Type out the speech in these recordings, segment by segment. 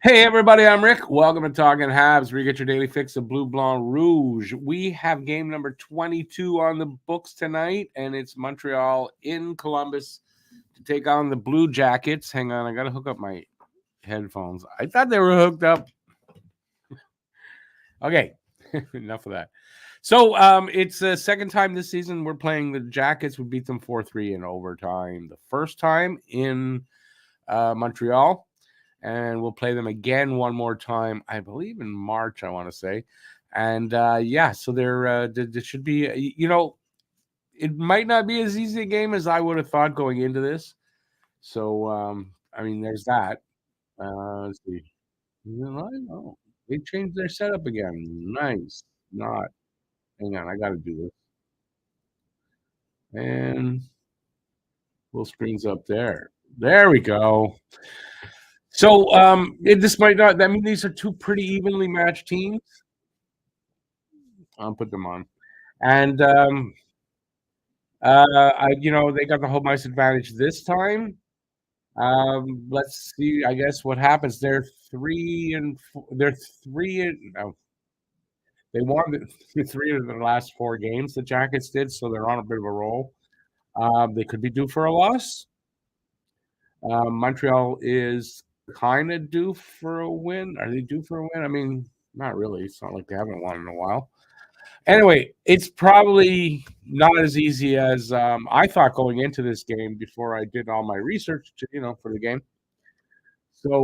Hey everybody, I'm Rick. Welcome to Talking Habs, where you get your daily fix of Blue Blanc Rouge. We have game number 22 on the books tonight, and it's Montreal in Columbus to take on the Blue Jackets. Hang on, I got to hook up my headphones. I thought they were hooked up. Okay, enough of that. So it's the second time this season we're playing the Jackets. We beat them 4-3 in overtime. The first time in Montreal. And we'll play them again one more time, I believe in March, I want to say. And so there should be, it might not be as easy a game as I would have thought going into this. So, there's that. Let's see. Oh, they changed their setup again. Nice. Not. Hang on, I got to do this. And full screen's up there. There we go. So this might not. I mean, these are two pretty evenly matched teams. I'll put them on, and they got the home ice advantage this time. Let's see. I guess what happens. They're 3-4. They won 3 of the last 4 games. The Jackets did, so they're on a bit of a roll. They could be due for a loss. Montreal is kind of due for a win. Are they due for a win? I mean, not really. It's not like they haven't won in a while. Anyway, it's probably not as easy as I thought going into this game before I did all my research, for the game. So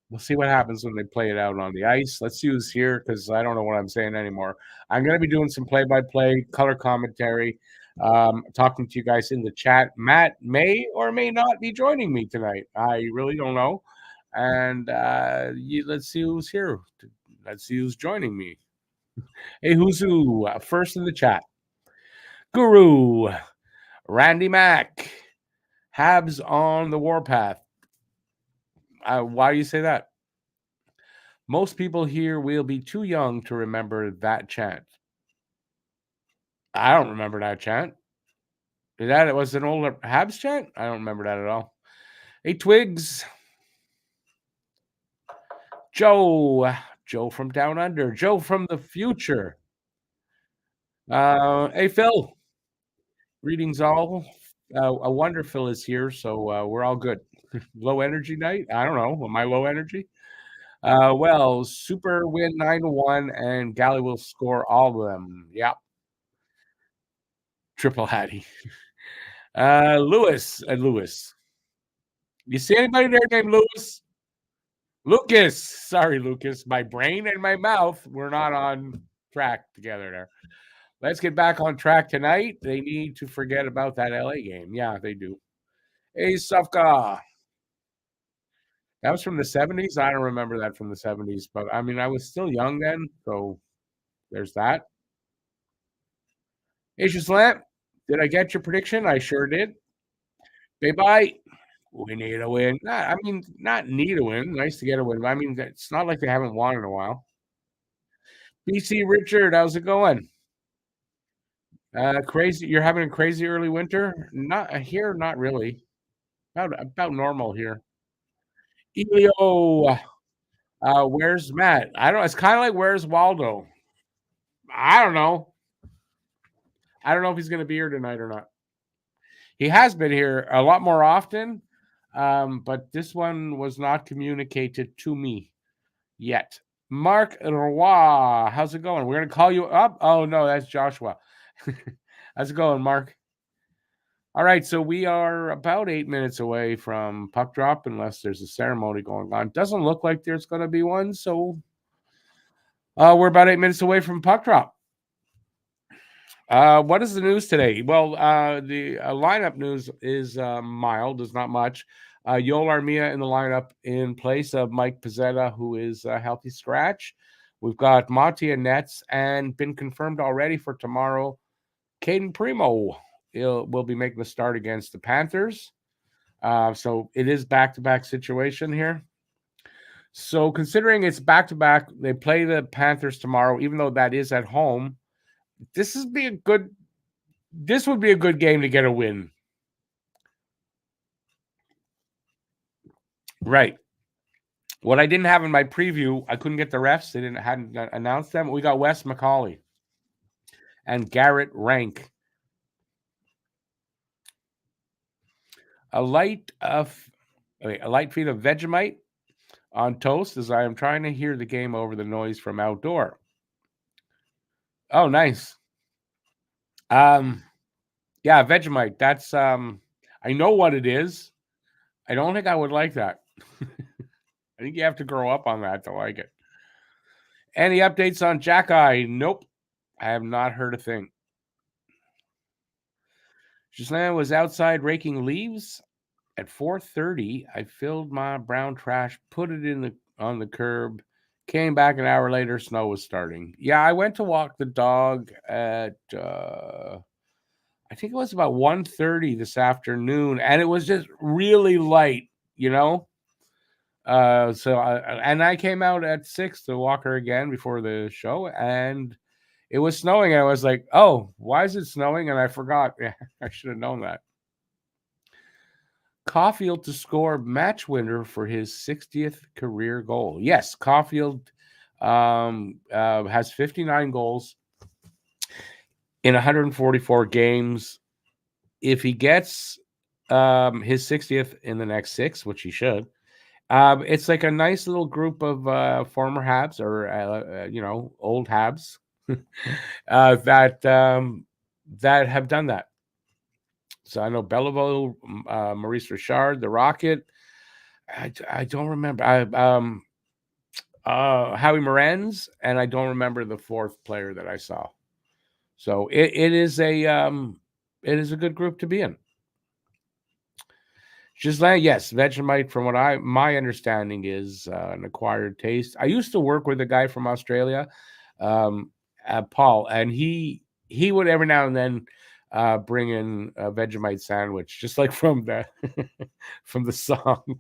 we'll see what happens when they play it out on the ice. Let's see who's here because I don't know what I'm saying anymore. I'm going to be doing some play-by-play, color commentary, talking to you guys in the chat. Matt may or may not be joining me tonight. I really don't know. And let's see who's here. Let's see who's joining me. Hey, who's who? First in the chat. Guru, Randy Mack, Habs on the warpath. Why do you say that? Most people here will be too young to remember that chant. I don't remember that chant. It was an older Habs chant? I don't remember that at all. Hey, Twigs. Joe from down under. Joe from the future. Hey, Phil. Greetings all. A wonder Phil is here, so we're all good. Low energy night? I don't know. Am I low energy? Super win 9-1, and Galley will score all of them. Yep. Triple Hattie. Lewis. You see anybody there named Lewis? Lucas. Sorry, Lucas. My brain and my mouth were not on track together there. Let's get back on track tonight. They need to forget about that LA game. Yeah, they do. Hey, Sufka. That was from the 70s. I don't remember that from the 70s, but I mean, I was still young then, so there's that. Asia Slam, did I get your prediction? I sure did. Bye. We need a win. Not need a win. Nice to get a win. I mean, it's not like they haven't won in a while. BC Richard, how's it going? Crazy. You're having a crazy early winter? Not here, not really. About normal here. Elio, where's Matt? I don't know. It's kind of like where's Waldo? I don't know. I don't know if he's going to be here tonight or not. He has been here a lot more often, but this one was not communicated to me yet. Mark Roy, how's it going? We're going to call you up. Oh, no, that's Joshua. How's it going, Mark? All right, so we are about 8 minutes away from puck drop unless there's a ceremony going on. Doesn't look like there's going to be one, so we're about 8 minutes away from puck drop. What is the news today? Well, the lineup news is mild. There's not much. Yoel Armia in the lineup in place of Mike Pizzetta, who is a healthy scratch. We've got Monty and Nets, and been confirmed already for tomorrow. Caden Primo will be making the start against the Panthers. So it is back-to-back situation here. So considering it's back-to-back, they play the Panthers tomorrow, even though that is at home. This would be a good game to get a win. Right. What I didn't have in my preview, I couldn't get the refs. They hadn't announced them. We got Wes McCauley and Garrett Rank. A light feed of Vegemite on toast as I am trying to hear the game over the noise from outdoor. Oh, nice. Yeah, Vegemite. That's I know what it is. I don't think I would like that. I think you have to grow up on that to like it. Any updates on Jack-Eye? Nope. I have not heard a thing. Gislaine was outside raking leaves. At 4:30, I filled my brown trash, put it on the curb, came back an hour later, snow was starting. Yeah, I went to walk the dog at I think it was about 1:30 this afternoon, and it was just really light, you know. And I came out at 6 to walk her again before the show, and it was snowing. And I was like, "Oh, why is it snowing?" And I forgot. Yeah, I should have known that. Caulfield to score match winner for his 60th career goal. Yes, Caulfield has 59 goals in 144 games. If he gets his 60th in the next 6, which he should, it's like a nice little group of former Habs or old Habs that have done that. So I know Belleville, Maurice Richard, the Rocket. I don't remember. Howie Morenz, and I don't remember the fourth player that I saw. So it is a good group to be in. Gislaine, yes, Vegemite, from what my understanding is an acquired taste. I used to work with a guy from Australia, Paul, and he would every now and then bring in a Vegemite sandwich, just like from the from the song.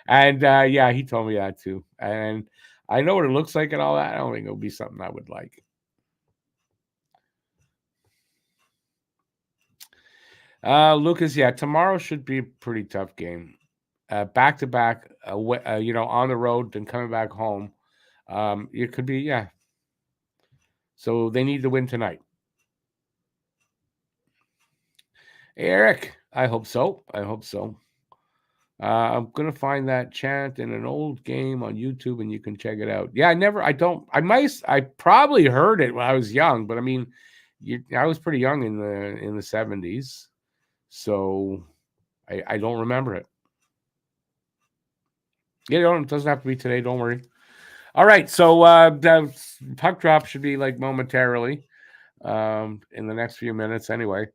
And yeah, he told me that too. And I know what it looks like and all that. I don't think it'll be something I would like. Lucas, yeah, tomorrow should be a pretty tough game. Back to back, on the road and coming back home. It could be, yeah. So they need to win tonight. Eric, I hope so. I'm gonna find that chant in an old game on YouTube, and you can check it out. Yeah, I probably heard it when I was young, but I mean, I was pretty young in the 70s, so I don't remember it. Yeah, it doesn't have to be today. Don't worry. All right, so the puck drop should be like momentarily, in the next few minutes, anyway.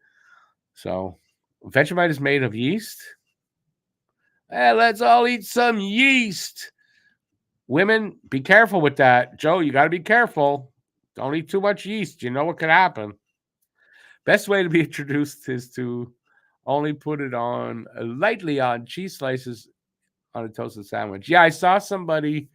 So, Vegemite is made of yeast. Let's all eat some yeast. Women, be careful with that. Joe, you got to be careful. Don't eat too much yeast. You know what could happen. Best way to be introduced is to only put it on lightly on cheese slices on a toasted sandwich. Yeah, I saw somebody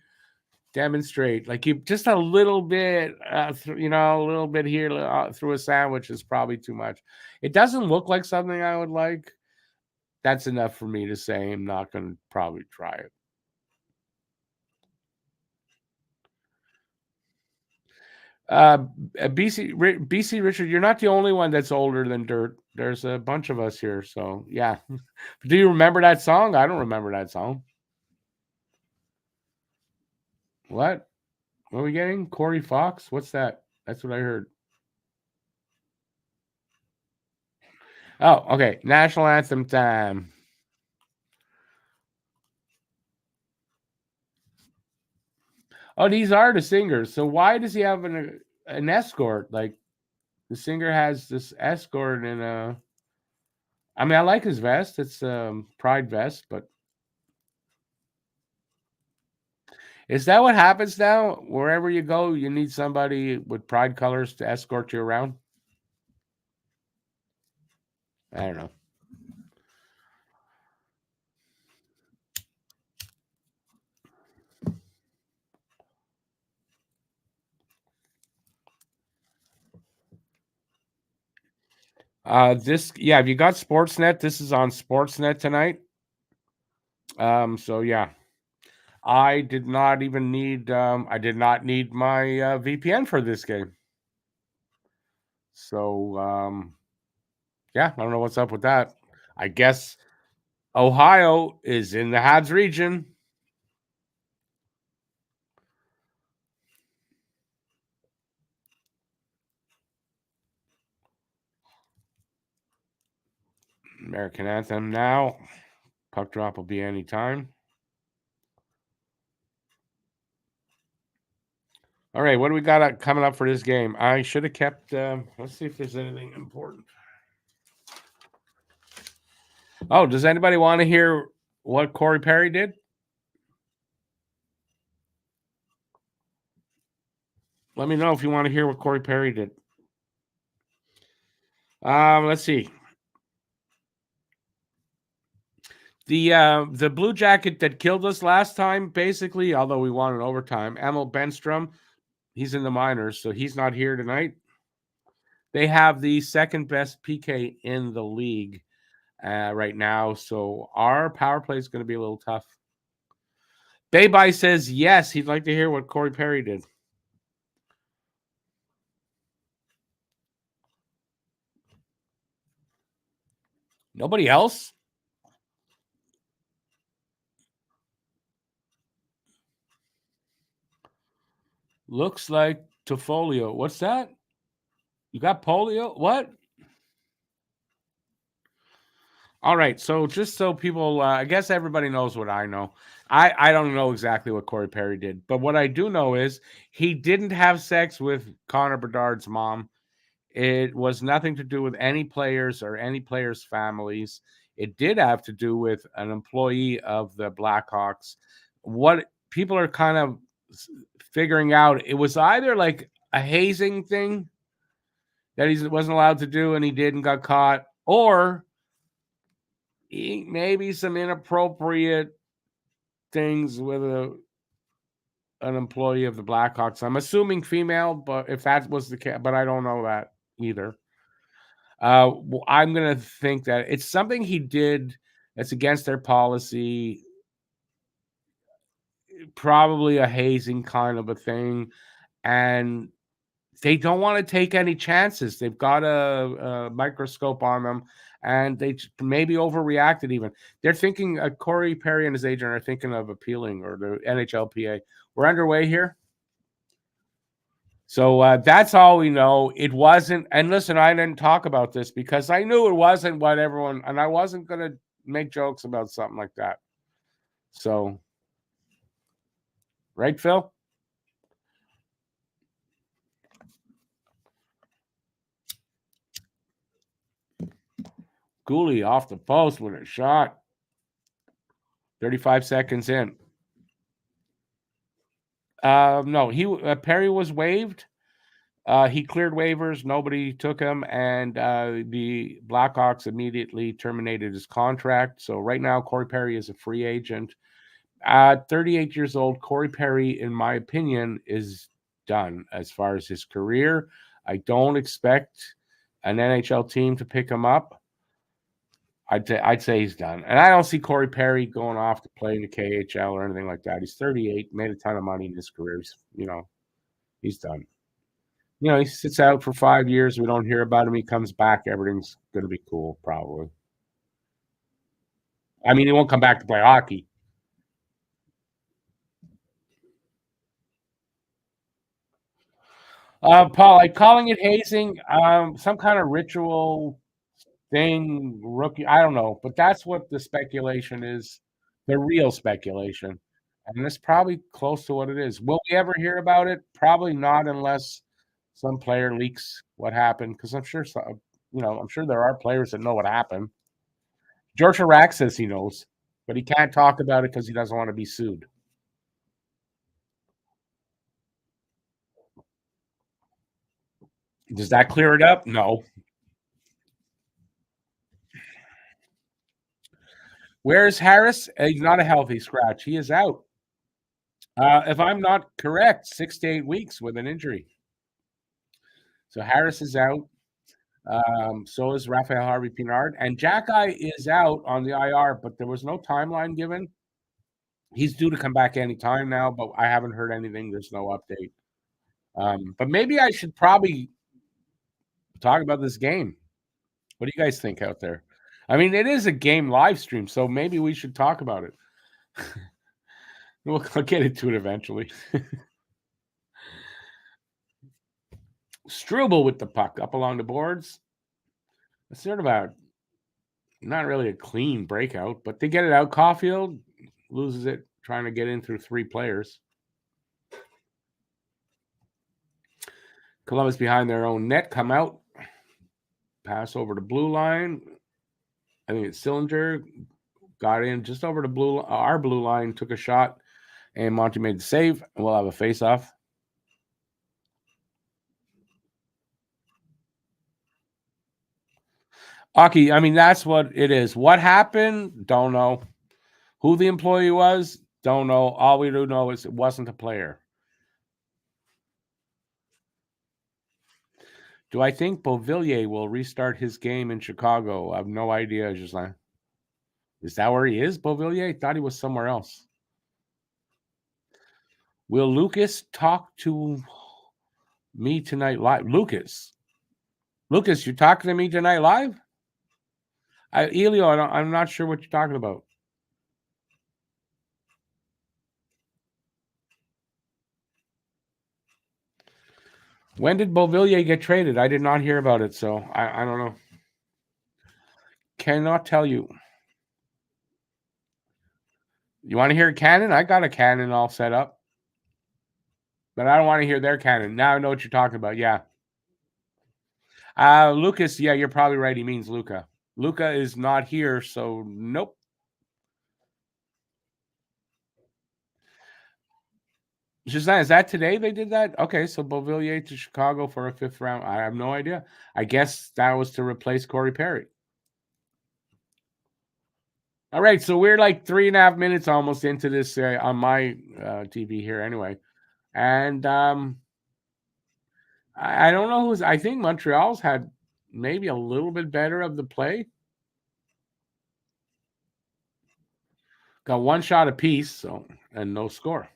demonstrate like you just a little bit, a little bit here through a sandwich is probably too much. It doesn't look like something I would like. That's enough for me to say I'm not going to probably try it. BC Richard, you're not the only one that's older than dirt. There's a bunch of us here, so yeah. Do you remember that song? I don't remember that song. What are we getting? Corey Fox? What's that? That's what I heard. Oh, okay. National anthem time. Oh, these are the singers. So why does he have an escort? Like the singer has this escort and I mean, I like his vest. It's pride vest, but is that what happens now? Wherever you go, you need somebody with pride colors to escort you around? I don't know. Have you got Sportsnet? This is on Sportsnet tonight. So yeah, I did not even need. I did not need my VPN for this game. So yeah, I don't know what's up with that. I guess Ohio is in the Habs region. American anthem now. Puck drop will be anytime. All right, what do we got coming up for this game? I should have kept. Let's see if there's anything important. Oh, does anybody want to hear what Corey Perry did? Let me know if you want to hear what Corey Perry did. Let's see. The Blue Jacket that killed us last time, basically, although we won in overtime, Emil Benstrom, he's in the minors, so he's not here tonight. They have the second best PK in the league right now, so our power play is going to be a little tough. Baybye says yes, he'd like to hear what Corey Perry did. Nobody else? Looks like Tofolio. What's that? You got polio? What? All right. So just so people, I guess everybody knows what I know. I don't know exactly what Corey Perry did, but what I do know is he didn't have sex with Connor Bedard's mom. It was nothing to do with any players or any players' families. It did have to do with an employee of the Blackhawks. What people are kind of figuring out, it was either like a hazing thing that he wasn't allowed to do and he did and got caught, or maybe some inappropriate things with an employee of the Blackhawks. I'm assuming female, but if that was the case, but I don't know that either. I'm going to think that it's something he did that's against their policy, probably a hazing kind of a thing, and they don't want to take any chances. They've got a microscope on them, and they maybe overreacted even. They're thinking, Corey Perry and his agent are thinking of appealing, or the NHLPA. We're underway here. So that's all we know. It wasn't, and listen, I didn't talk about this because I knew it wasn't what everyone, and I wasn't going to make jokes about something like that. So, right, Phil? Gooley off the post with a shot. 35 seconds in. No, Perry was waived. He cleared waivers. Nobody took him, and the Blackhawks immediately terminated his contract. So right now, Corey Perry is a free agent. At 38 years old, Corey Perry, in my opinion, is done as far as his career. I don't expect an NHL team to pick him up. I'd say he's done. And I don't see Corey Perry going off to play in the KHL or anything like that. He's 38, made a ton of money in his career. He's done. He sits out for 5 years. We don't hear about him. He comes back. Everything's going to be cool, probably. I mean, he won't come back to play hockey. Paul, I'm calling it hazing, some kind of ritual thing, rookie. I don't know, but that's what the speculation is, the real speculation. And it's probably close to what it is. Will we ever hear about it? Probably not, unless some player leaks what happened. Because I'm sure, I'm sure there are players that know what happened. George Rack says he knows, but he can't talk about it because he doesn't want to be sued. Does that clear it up? No. Where is Harris? He's not a healthy scratch. He is out. If I'm not correct, 6 to 8 weeks with an injury. So Harris is out. So is Raphael Harvey Pinard. And Jack Eye is out on the IR, but there was no timeline given. He's due to come back anytime now, but I haven't heard anything. There's no update. But maybe I should probably talk about this game. What do you guys think out there? I mean, it is a game live stream, so maybe we should talk about it. I'll get into it eventually. Struble with the puck up along the boards. It's sort of not really a clean breakout, but they get it out. Caulfield loses it trying to get in through 3 players. Columbus behind their own net, come out, pass over the blue line. I think it's Sillinger got in just over the our blue line, took a shot, and Monty made the save. And we'll have a face-off. Aki, I mean, that's what it is. What happened? Don't know. Who the employee was? Don't know. All we do know is it wasn't a player. Do I think Beauvillier will restart his game in Chicago? I have no idea, Gislain. Is that where he is, Beauvillier? I thought he was somewhere else. Will Lucas talk to me tonight live? Lucas, you're talking to me tonight live? Elio, I'm not sure what you're talking about. When did Beauvillier get traded? I did not hear about it, so I don't know. Cannot tell you. You want to hear a cannon? I got a cannon all set up. But I don't want to hear their cannon. Now I know what you're talking about. Yeah. Lucas, yeah, you're probably right. He means Luca. Luca is not here, so nope. Gislain, is that today they did that? Okay, so Beauvillier to Chicago for a 5th round. I have no idea. I guess that was to replace Corey Perry. All right, so we're like 3.5 minutes almost into this on my TV here anyway. And I don't know I think Montreal's had maybe a little bit better of the play. Got 1 shot apiece, so and no score.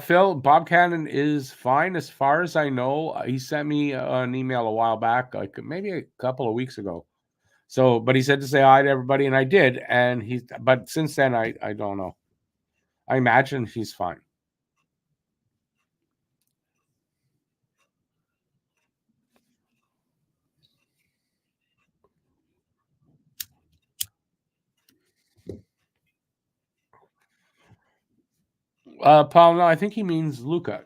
Phil, Bob Cannon is fine as far as I know. He sent me an email a while back, like maybe a couple of weeks ago. So, but he said to say hi to everybody, and I did. But since then, I don't know. I imagine he's fine. Paul, no, I think he means Luca.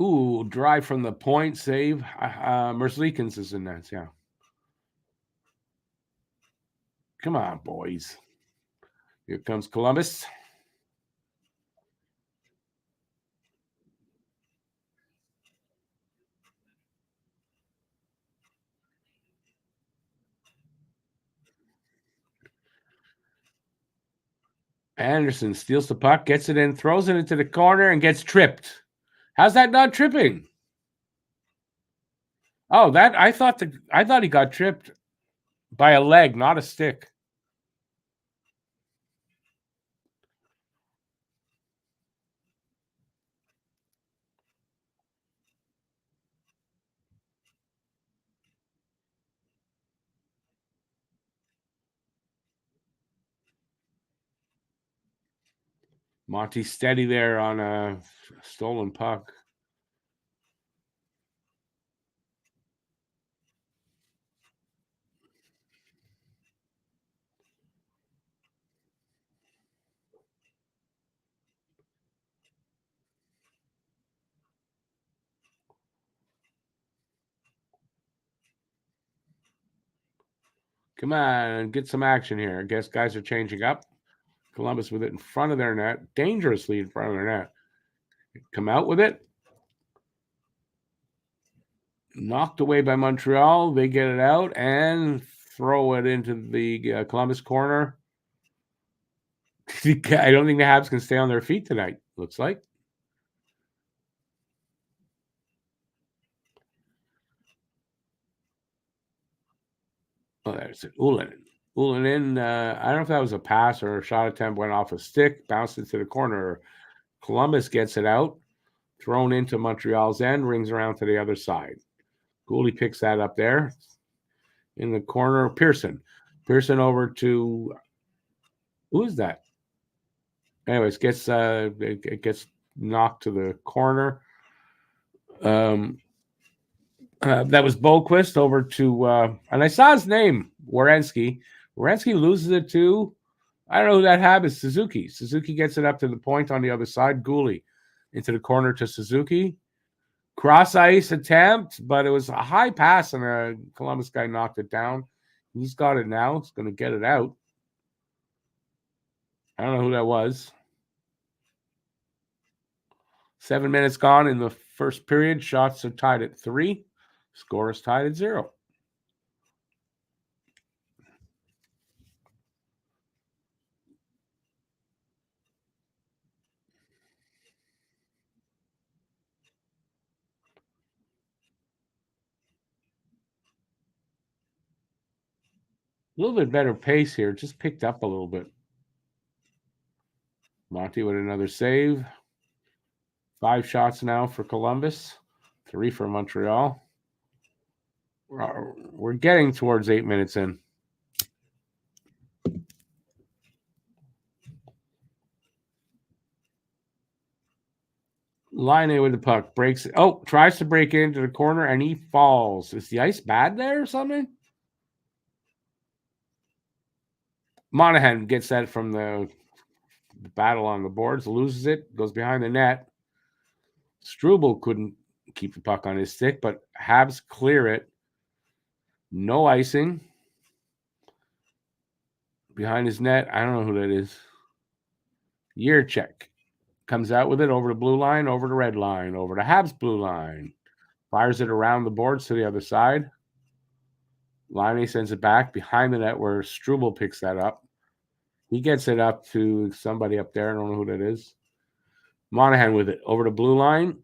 Ooh, drive from the point, save. Merzlikins is in that, yeah. Come on, boys. Here comes Columbus. Anderson steals the puck, gets it in, throws it into the corner, and gets tripped. How's that not tripping? Oh, I thought he got tripped by a leg, not a stick. Monty steady there on a stolen puck. Come on, get some action here. I guess guys are changing up. Columbus with it in front of their net, dangerously in front of their net. Come out with it. Knocked away by Montreal. They get it out and throw it into the Columbus corner. I don't think the Habs can stay on their feet tonight, looks like. Oh, there's it. Ullinen. Ullinen, I don't know if that was a pass or a shot attempt, went off a stick, bounced into the corner. Columbus gets it out, thrown into Montreal's end, rings around to the other side. Gouley picks that up there in the corner. Pearson over to, who is that? Anyways, it gets knocked to the corner. That was Boquist over to, and I saw his name, Werenski. Werenski loses it to, I don't know who that Hab is, Suzuki. Suzuki gets it up to the point on the other side. Gouley into the corner to Suzuki. Cross ice attempt, but it was a high pass, and a Columbus guy knocked it down. He's got it now. He's going to get it out. I don't know who that was. 7 minutes gone in the first period. Shots are tied at 3. Score is tied at 0. A little bit better pace here. Just picked up a little bit. Monty with another save. 5 shots now for Columbus. 3 for Montreal. We're getting towards 8 minutes in. Line with the puck. Breaks. Oh, tries to break into the corner, and he falls. Is the ice bad there or something? Monahan gets that from the battle on the boards, loses it, goes behind the net. Struble couldn't keep the puck on his stick, but Habs clear it. No icing. Behind his net, I don't know who that is. Yurchek comes out with it over the blue line, over the red line, over the Habs blue line. Fires it around the boards to the other side. Laine sends it back behind the net where Struble picks that up. He gets it up to somebody up there. I don't know who that is. Monahan with it over the blue line.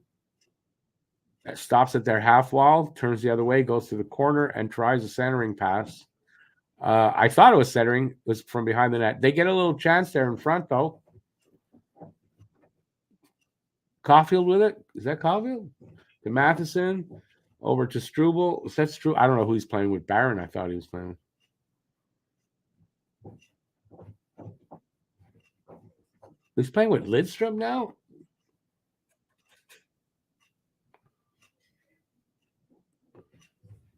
Stops at their half wall, turns the other way, goes to the corner, and tries a centering pass. I thought it was centering. It was from behind the net. They get a little chance there in front, though. Caulfield with it. Is that Caulfield? To Matheson. Over to Struble. Is that Struble? I don't know who he's playing with. Barron, I thought he was playing with. He's playing with Lidstrom now?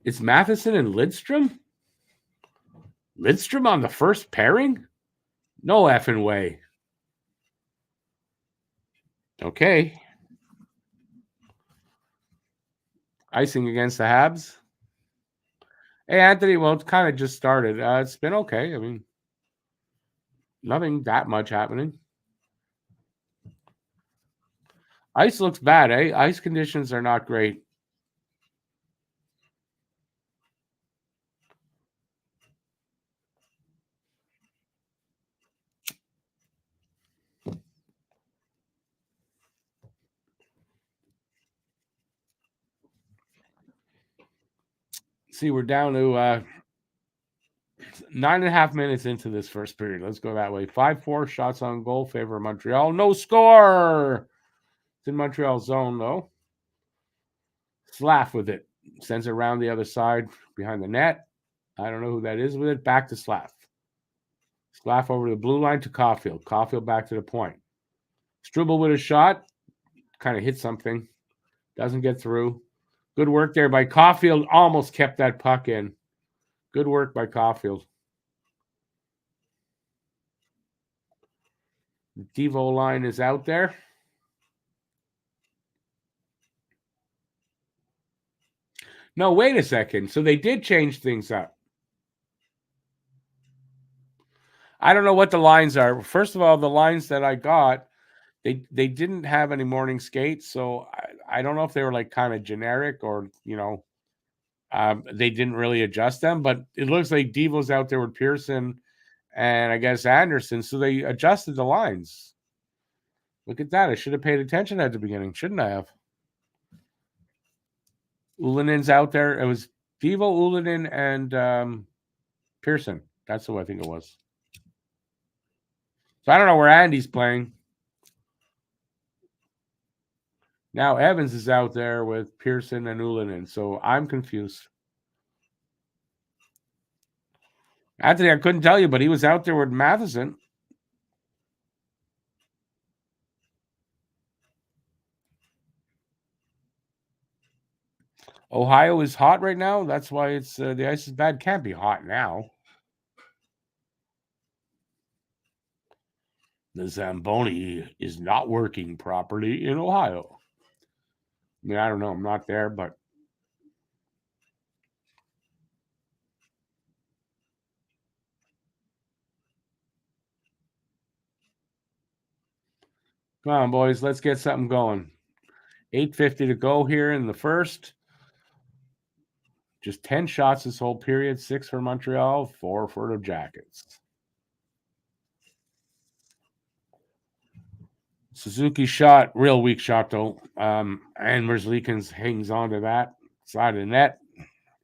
It's Matheson and Lidstrom? Lidstrom on the first pairing? No effing way. Okay. Icing against the Habs. Hey, Anthony, well, it's kind of just started. It's been okay. I mean, nothing that much happening. Ice looks bad, eh? Ice conditions are not great. See, we're down to 9.5 minutes into this first period. Let's go that way. 5-4 shots on goal, favor of Montreal. No score. It's in Montreal's zone, though. Slav with it. Sends it around the other side behind the net. I don't know who that is with it. Back to Slav. Slav over the blue line to Caulfield. Caulfield back to the point. Struble with a shot. Kind of hit something. Doesn't get through. Good work there by Caulfield. Almost kept that puck in. Good work by Caulfield. The Devo line is out there. No, wait a second. So they did change things up. I don't know what the lines are. First of all, the lines that I got, they didn't have any morning skates, so I don't know if they were like kind of generic or, they didn't really adjust them, but it looks like Devo's out there with Pearson and I guess Anderson, so they adjusted the lines. Look at that. I should have paid attention at the beginning, shouldn't I have? Ullinen's out there. It was Devo, Ullinen, and Pearson. That's who I think it was. So I don't know where Andy's playing. Now Evans is out there with Pearson and Ullinen, so I'm confused. Anthony, I couldn't tell you, but he was out there with Matheson. Ohio is hot right now. That's why it's the ice is bad. Can't be hot now. The Zamboni is not working properly in Ohio. I mean, I don't know. I'm not there, but come on, boys. Let's get something going. 8:50 to go here in the first. Just 10 shots this whole period. 6 for Montreal, 4 for the Jackets. Suzuki shot, real weak shot though. And Merzlikins hangs on to that side of the net.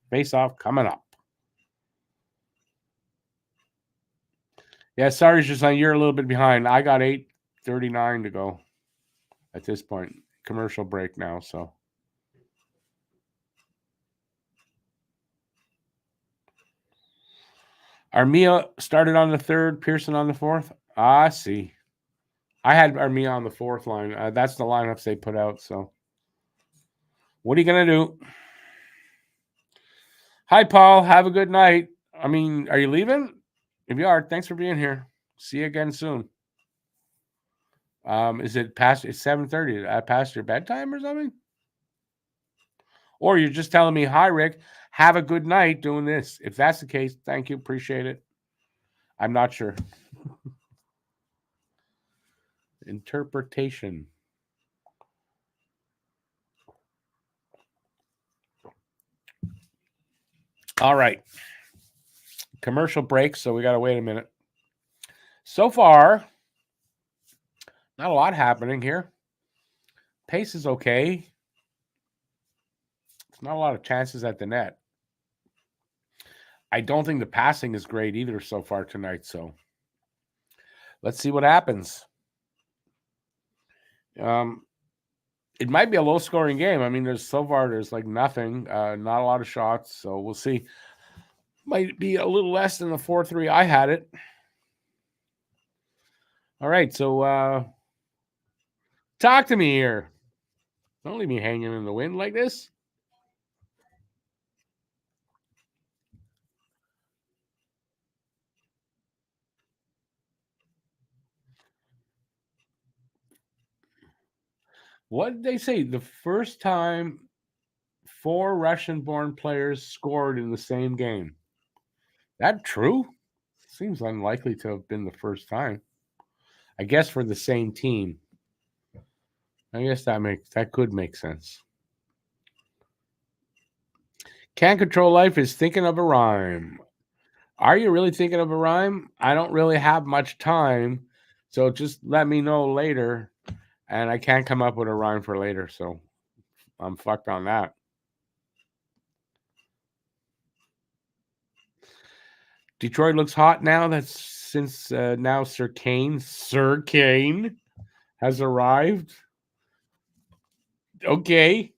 Face off coming up. Yeah, sorry, Jason, you're a little bit behind. I got 8:39 to go at this point. Commercial break now, so. Armia started on the third, Pearson on the fourth. I see. I had Armia on the fourth line. That's the lineups they put out, so. What are you going to do? Hi, Paul. Have a good night. I mean, are you leaving? If you are, thanks for being here. See you again soon. Is it past? It's 7:30. Past your bedtime or something? Or you're just telling me, hi, Rick, have a good night doing this. If that's the case, thank you. Appreciate it. I'm not sure. Interpretation. All right. Commercial break, so we got to wait a minute. So far, not a lot happening here. Pace is okay. There's not a lot of chances at the net. I don't think the passing is great either so far tonight, so let's see what happens. It might be a low-scoring game. I mean, there's like nothing, not a lot of shots, so we'll see. Might be a little less than the 4-3 I had it. All right, so talk to me here. Don't leave me hanging in the wind like this. What did they say? The first time 4 Russian-born players scored in the same game. That true? Seems unlikely to have been the first time. I guess for the same team. I guess that could make sense. Can't Control Life is thinking of a rhyme. Are you really thinking of a rhyme? I don't really have much time, so just let me know later. And I can't come up with a rhyme for later, so I'm fucked on that. Detroit looks hot now. That's since now Sir Kane has arrived. Okay.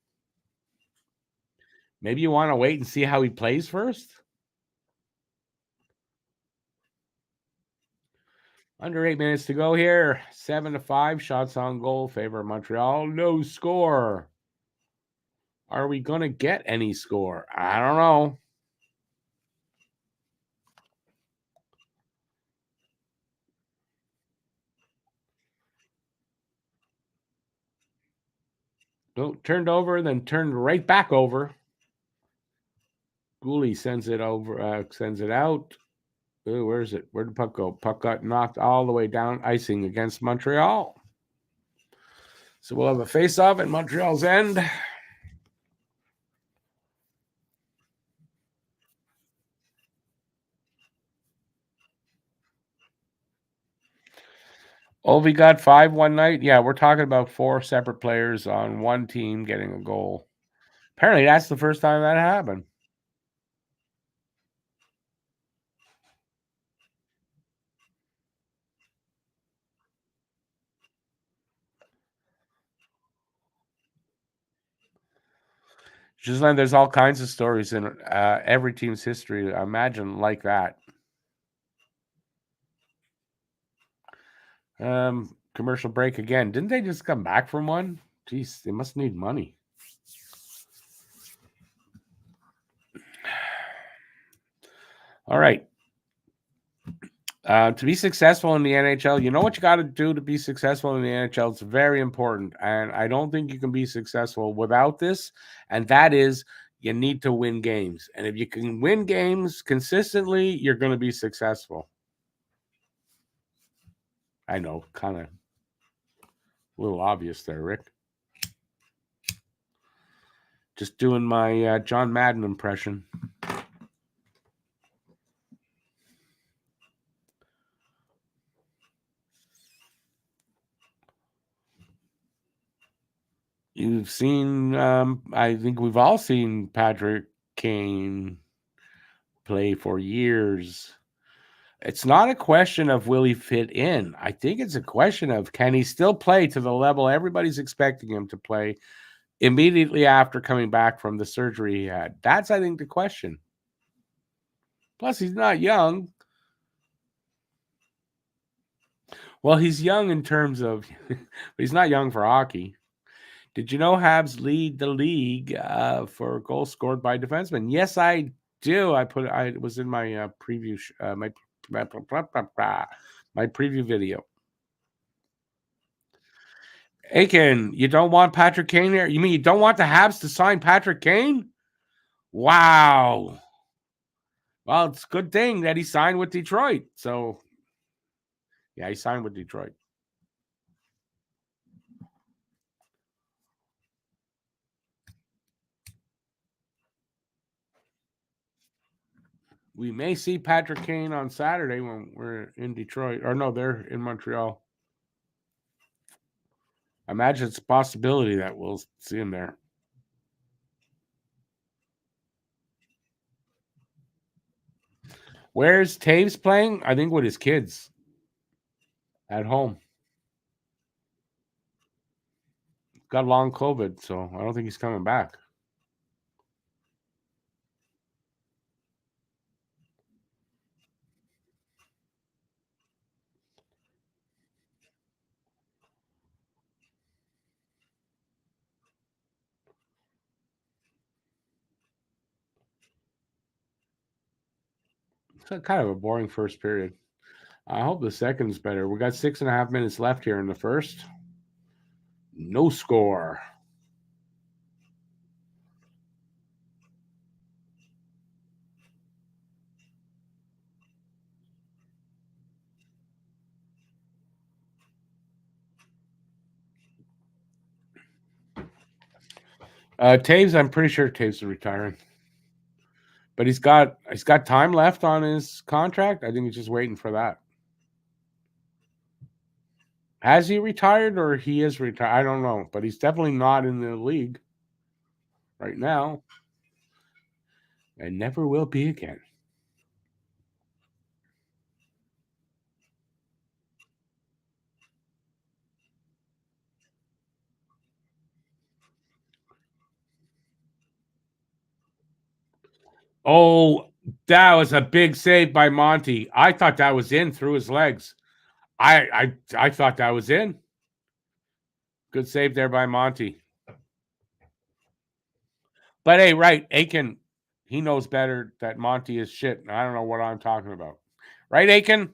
Maybe you want to wait and see how he plays first? Under 8 minutes to go here. 7-5 shots on goal. Favor Montreal. No score. Are we going to get any score? I don't know. Turned over, then turned right back over. Gooley sends it over, sends it out. Ooh, where is it? Where'd the puck go? Puck got knocked all the way down, icing against Montreal. So we'll have a face-off at Montreal's end. Ovi got 5 one night. Yeah, we're talking about 4 separate players on one team getting a goal. Apparently, that's the first time that happened. Just like there's all kinds of stories in every team's history. I imagine like that. Commercial break again. Didn't they just come back from one? Jeez, they must need money. All right. To be successful in the NHL, you know what you got to do to be successful in the NHL? It's very important. And I don't think you can be successful without this. And that is you need to win games. And if you can win games consistently, you're going to be successful. I know, kind of a little obvious there, Rick. Just doing my John Madden impression. You've seen, I think we've all seen Patrick Kane play for years. It's not a question of will he fit in. I think it's a question of can he still play to the level everybody's expecting him to play immediately after coming back from the surgery he had. That's, I think, the question. Plus, he's not young. Well, he's young in terms of, but he's not young for hockey. Did you know Habs lead the league for goals scored by defensemen? Yes, I do. I was in my preview my preview video. Aiken, you don't want Patrick Kane here? You mean you don't want the Habs to sign Patrick Kane? Wow. Well, it's a good thing that he signed with Detroit. So, yeah, he signed with Detroit. We may see Patrick Kane on Saturday when we're in Detroit. Or no, they're in Montreal. I imagine it's a possibility that we'll see him there. Where's Taves playing? I think with his kids at home. Got long COVID, so I don't think he's coming back. It's kind of a boring first period. I hope the second's better. We got 6.5 minutes left here in the first. No score. Taves, I'm pretty sure Taves is retiring. But he's got time left on his contract. I think he's just waiting for that. Has he retired or he is retired? I don't know, but he's definitely not in the league right now. And never will be again. Oh, that was a big save by Monty. I thought that was in through his legs. I thought that was in. Good save there by Monty. But hey, right, Aiken, he knows better that Monty is shit. I don't know what I'm talking about. Right, Aiken?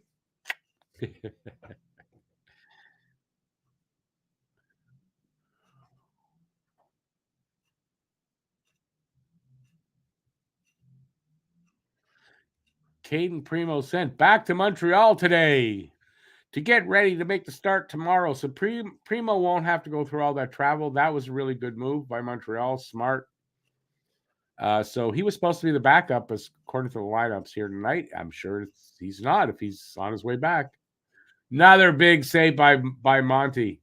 Caden Primo sent back to Montreal today to get ready to make the start tomorrow. So Primo won't have to go through all that travel. That was a really good move by Montreal. Smart. So he was supposed to be the backup as according to the lineups here tonight. I'm sure he's not if he's on his way back. Another big save by Monty.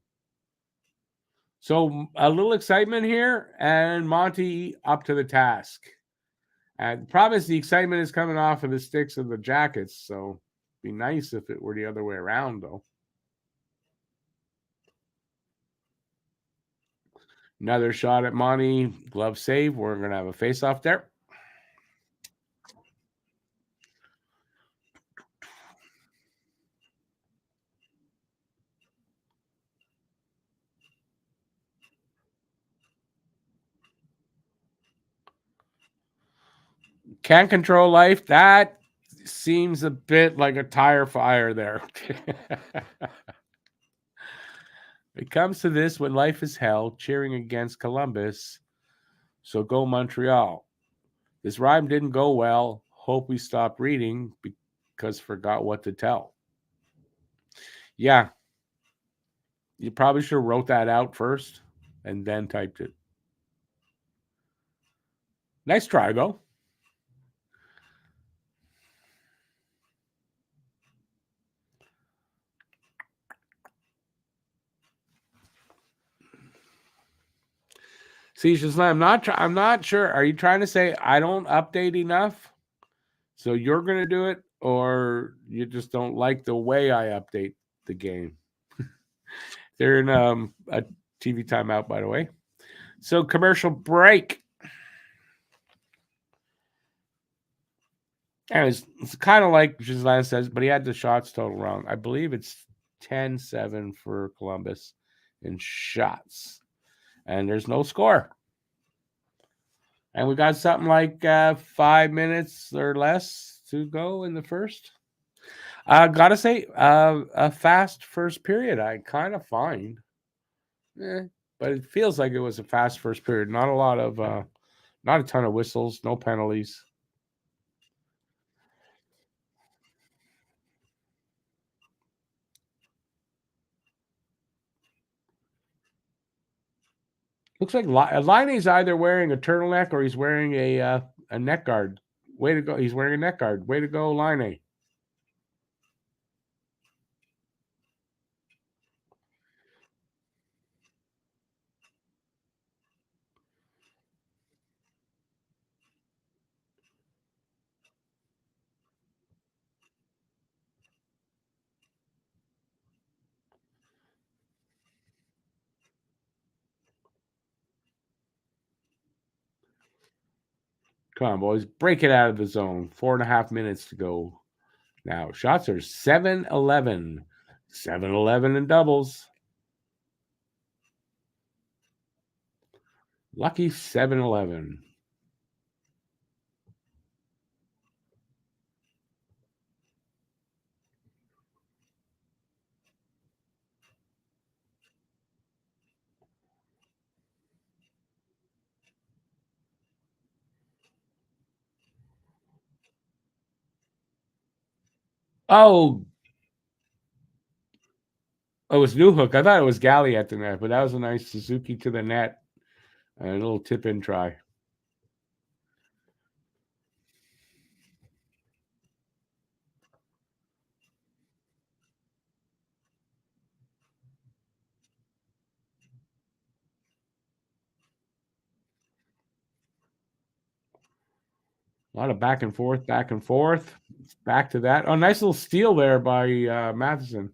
So a little excitement here, and Monty up to the task. And the problem is the excitement is coming off of the sticks of the Jackets. So it'd be nice if it were the other way around, though. Another shot at Monty. Glove save. We're going to have a face-off there. Can't control life. That seems a bit like a tire fire there. It comes to this when life is hell, cheering against Columbus. So go Montreal. This rhyme didn't go well. Hope we stopped reading because forgot what to tell. Yeah. You probably should have wrote that out first and then typed it. Nice try, though. See, Shazlam, I'm not sure. Are you trying to say I don't update enough, so you're going to do it, or you just don't like the way I update the game? They're in a TV timeout, by the way. So commercial break. Anyways, it's kind of like Shazlam says, but he had the shots total wrong. I believe it's 10-7 for Columbus in shots. And there's no score. And we got something like 5 minutes or less to go in the first. Gotta say, a fast first period, I kind of find. But it feels like it was a fast first period. Not a ton of whistles, no penalties. Looks like Liney's either wearing a turtleneck or he's wearing a neck guard. Way to go. He's wearing a neck guard. Way to go, Liney. Come on, boys. Break it out of the zone. 4.5 minutes to go. Now, shots are 7-11. 7-11 in doubles. Lucky 7-11. Oh, it was Newhook. I thought it was Galley at the net, but that was a nice Suzuki to the net. And a little tip-in try. A lot of back and forth, back and forth. Back to that. Oh, nice little steal there by Matheson.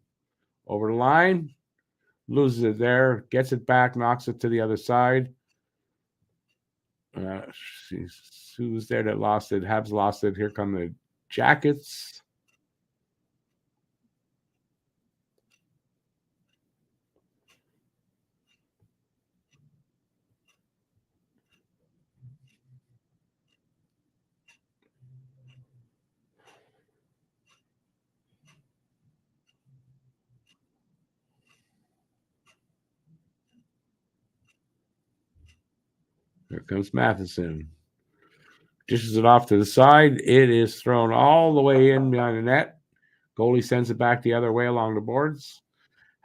Over the line. Loses it there. Gets it back. Knocks it to the other side. Who's there that lost it? Habs lost it. Here come the Jackets. Here comes Matheson. Dishes it off to the side. It is thrown all the way in behind the net. Goalie sends it back the other way along the boards.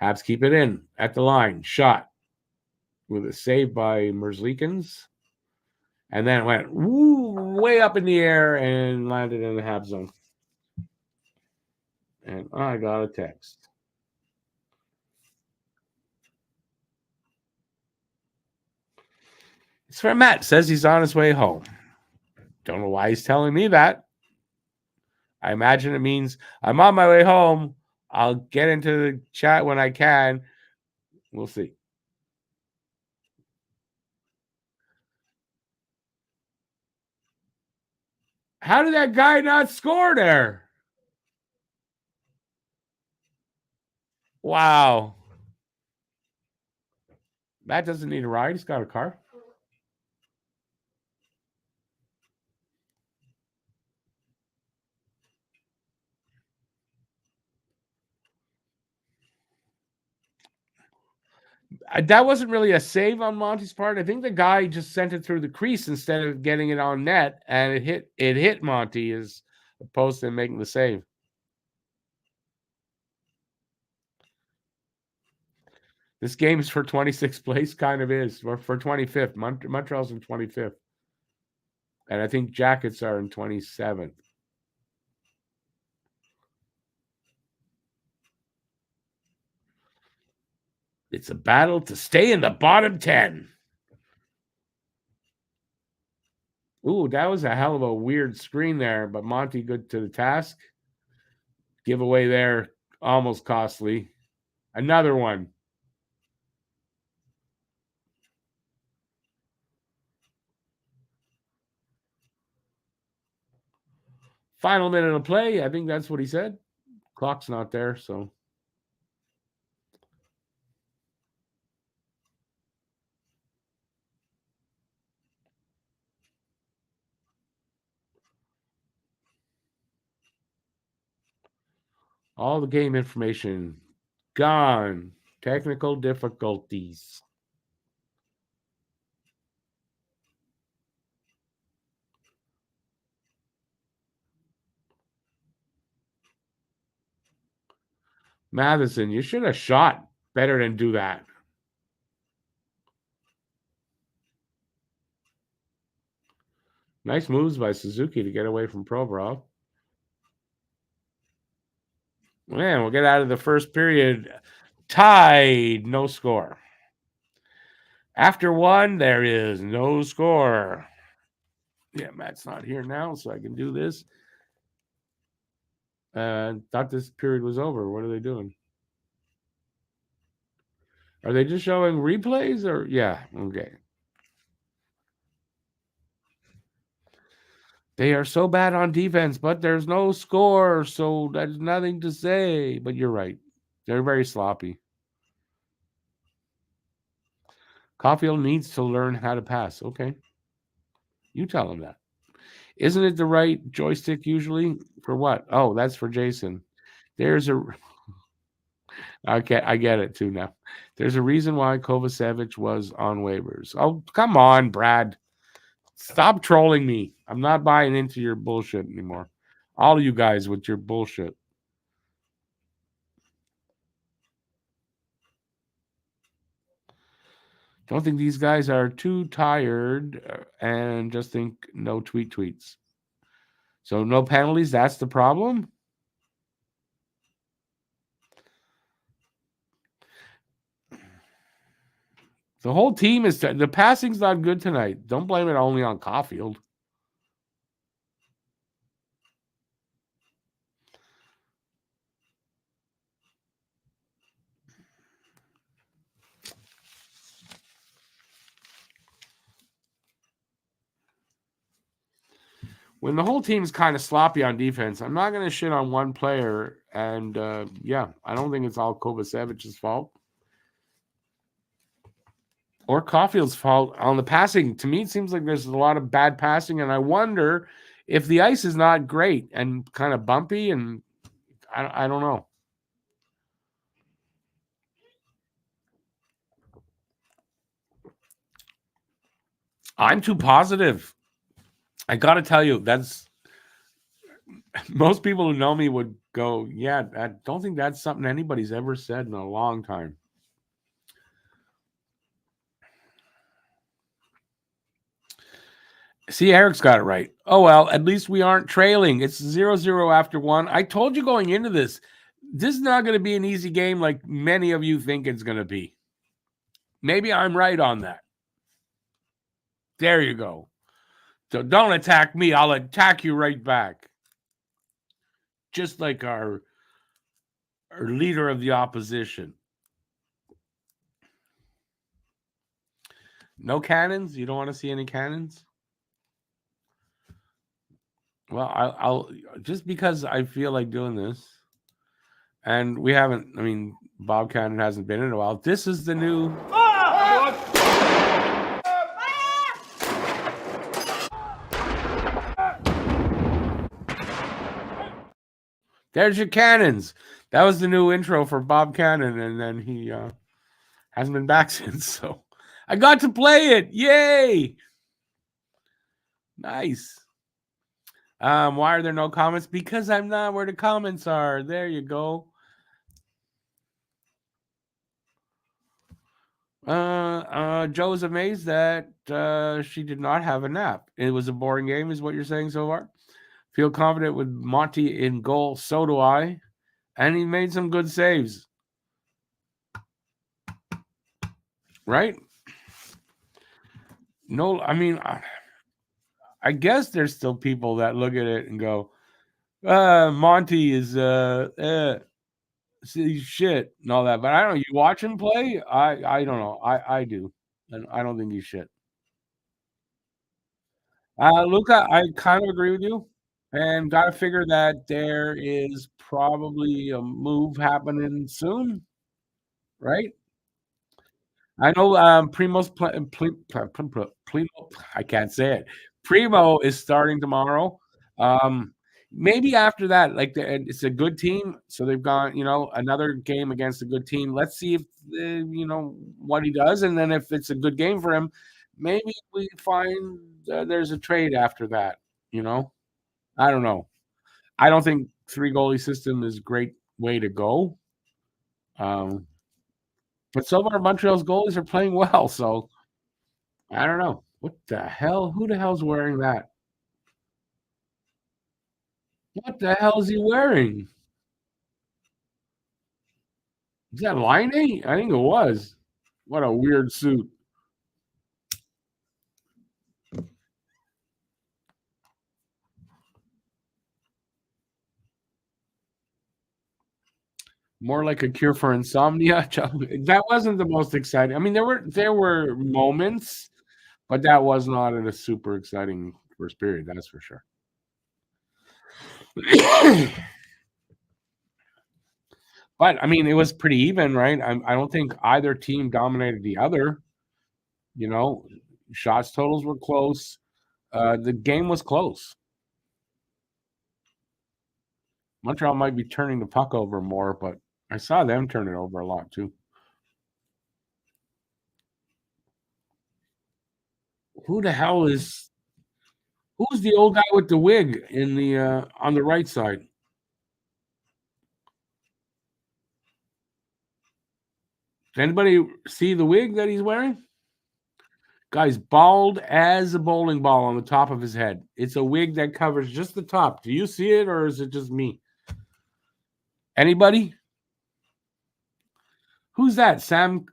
Habs keep it in at the line. Shot with a save by Merzlikins. And then it went way up in the air and landed in the Habs zone. And I got a text. It's from Matt. Says he's on his way home. Don't know why he's telling me that. I imagine it means I'm on my way home. I'll get into the chat when I can. We'll see. How did that guy not score there? Wow. Matt doesn't need a ride. He's got a car. That wasn't really a save on Monty's part. I think the guy just sent it through the crease instead of getting it on net, and it hit Monty as opposed to making the save. This game is for 26th place, kind of is, or for 25th. Montreal's in 25th. And I think Jackets are in 27th. It's a battle to stay in the bottom 10. Ooh, that was a hell of a weird screen there, but Monty good to the task. Giveaway there, almost costly. Another one. Final minute of play. I think that's what he said. Clock's not there, so. All the game information gone. Technical difficulties. Matheson, you should have shot better than do that. Nice moves by Suzuki to get away from Provorov. Man, we'll get out of the first period tied, no score. After one, there is no score. Yeah, Matt's not here now, so I can do this. Thought this period was over. What are they doing? Are they just showing replays or yeah, okay. They are so bad on defense, but there's no score, so there's nothing to say. But you're right. They're very sloppy. Caulfield needs to learn how to pass. Okay. You tell him that. Isn't it the right joystick usually? For what? Oh, that's for Jason. There's a I get it too now. There's a reason why Kovacevic was on waivers. Oh, come on, Brad. Stop trolling me. I'm not buying into your bullshit anymore. All of you guys with your bullshit. Don't think these guys are too tired and just think no tweets. So no penalties. That's the problem. The whole team is the passing's not good tonight. Don't blame it only on Caulfield. When the whole team's kind of sloppy on defense, I'm not going to shit on one player. And yeah, I don't think it's all Kovacevic's fault or Caulfield's fault on the passing. To me, it seems like there's a lot of bad passing, and I wonder if the ice is not great and kind of bumpy, and I don't know. I'm too positive. I got to tell you, that's most people who know me would go, yeah, I don't think that's something anybody's ever said in a long time. See, Eric's got it right. Oh, well, at least we aren't trailing. It's 0-0 after one. I told you going into this is not going to be an easy game like many of you think it's going to be. Maybe I'm right on that. There you go. So don't attack me. I'll attack you right back. Just like our leader of the opposition. No cannons? You don't want to see any cannons? Well, I'll just because I feel like doing this, and we haven't. I mean, Bob Cannon hasn't been in a while. This is the new. There's your cannons. That was the new intro for Bob Cannon, and then he hasn't been back since. So I got to play it. Yay! Nice. Why are there no comments? Because I'm not where the comments are. There you go. Joe is amazed that she did not have a nap. It was a boring game, is what you're saying so far. Feel confident with Monty in goal. So do I. And he made some good saves. Right? No, I mean, I guess there's still people that look at it and go, Monty is shit and all that. But I don't know. You watch him play? I don't know. I do. And I don't think he's shit. Luca, I kind of agree with you. And got to figure that there is probably a move happening soon, right? I know I can't say it. Primo is starting tomorrow. Maybe after that, like it's a good team, so they've got another game against a good team. Let's see if what he does, and then if it's a good game for him, maybe we find there's a trade after that. I don't know. I don't think three goalie system is a great way to go. But so far Montreal's goalies are playing well, so I don't know. What the hell? Who the hell's wearing that? What the hell is he wearing? Is that Line 8? I think it was. What a weird suit. More like a cure for insomnia. That wasn't the most exciting. I mean, there were moments, but that was not a super exciting first period. That's for sure. But I mean, it was pretty even, right? I don't think either team dominated the other. Shots totals were close. The game was close. Montreal might be turning the puck over more, but I saw them turn it over a lot too. Who the hell is? Who's the old guy with the wig in the on the right side? Does anybody see the wig that he's wearing? Guy's bald as a bowling ball on the top of his head. It's a wig that covers just the top. Do you see it, or is it just me? Anybody? Who's that? Sam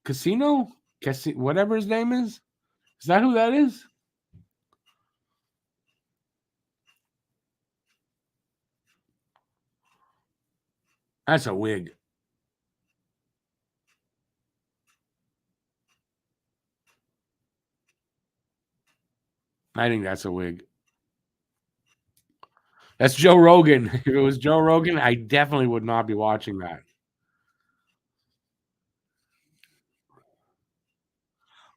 Casino? Whatever his name is? Is that who that is? That's a wig. I think that's a wig. That's Joe Rogan. If it was Joe Rogan, I definitely would not be watching that.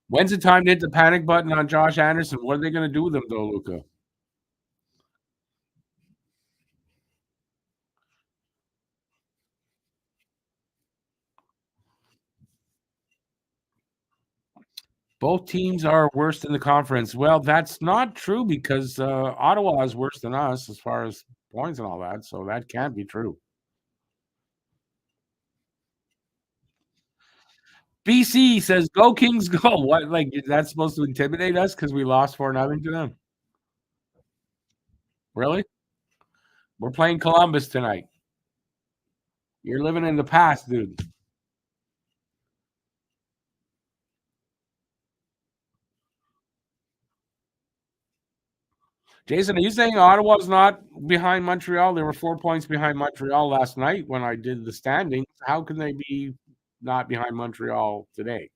When's the time to hit the panic button on Josh Anderson? What are they going to do with him, though, Luca? Both teams are worse in the conference. Well, that's not true because Ottawa is worse than us as far as points and all that. So that can't be true. BC says, "Go Kings, go!" What? Like that's supposed to intimidate us because we lost 4-0 to them? Really? We're playing Columbus tonight. You're living in the past, dude. Jason, are you saying Ottawa's not behind Montreal? They were 4 points behind Montreal last night when I did the standings. How can they be not behind Montreal today?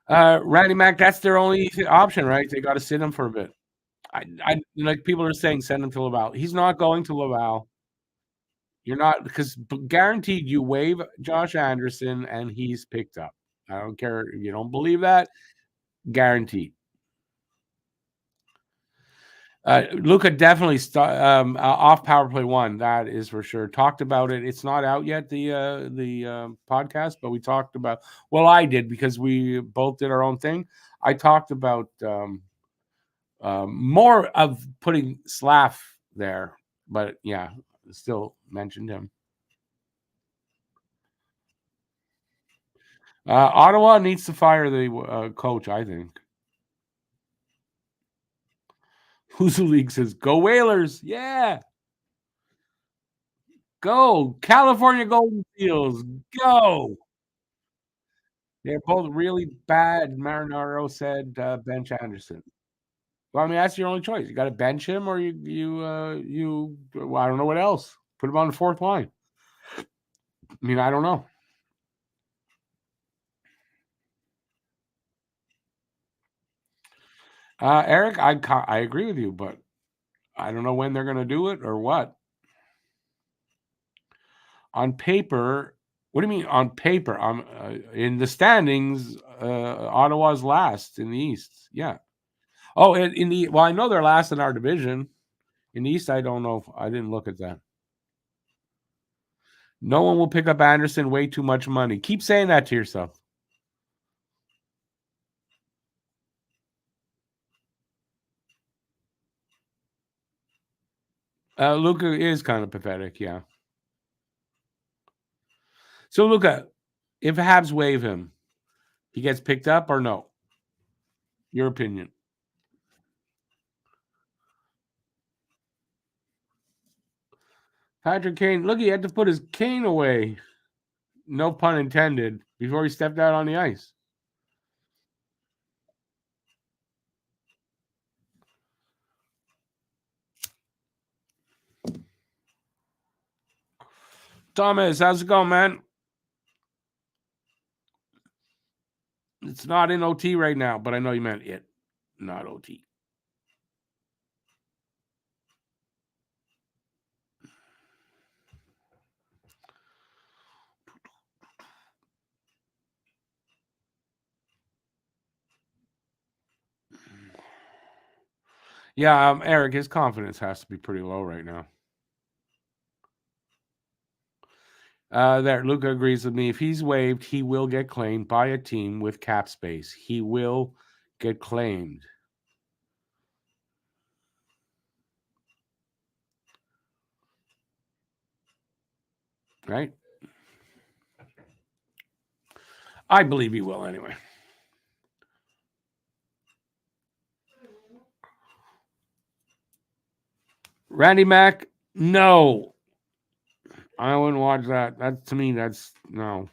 Randy Mack, that's their only option, right? They got to sit him for a bit. I like people are saying send him to Laval. He's not going to Laval. You're not because guaranteed you waive Josh Anderson and he's picked up. I don't care if you don't believe that. Guaranteed. Luka definitely off power play one. That is for sure. Talked about it. It's not out yet the podcast, but we talked about. Well, I did because we both did our own thing. I talked about more of putting Slav there, but yeah, still mentioned him. Ottawa needs to fire the coach. I think. Who's the league says go Whalers? Yeah. Go California Golden Seals. Go. They're both really bad. Marinaro said bench Anderson. Well, I mean that's your only choice. You got to bench him, or you. Well, I don't know what else. Put him on the fourth line. I mean, I don't know. Eric, I agree with you, but I don't know when they're going to do it or what. On paper, what do you mean on paper? In the standings, Ottawa's last in the East. Yeah. Oh, in the I know they're last in our division. In the East, I don't know. I didn't look at that. No one will pick up Anderson. Way too much money. Keep saying that to yourself. Luka is kind of pathetic. Yeah. So Luka, if Habs waive him, he gets picked up or no? Your opinion. Patrick Kane, look, he had to put his cane away. No pun intended. Before he stepped out on the ice. Thomas, how's it going, man? It's not in OT right now, but I know you meant it, not OT. Yeah, Eric, his confidence has to be pretty low right now. There, Luca agrees with me. If he's waived, he will get claimed by a team with cap space. He will get claimed. Right? I believe he will anyway. Randy Mack, no. I wouldn't watch that. That to me, that's no.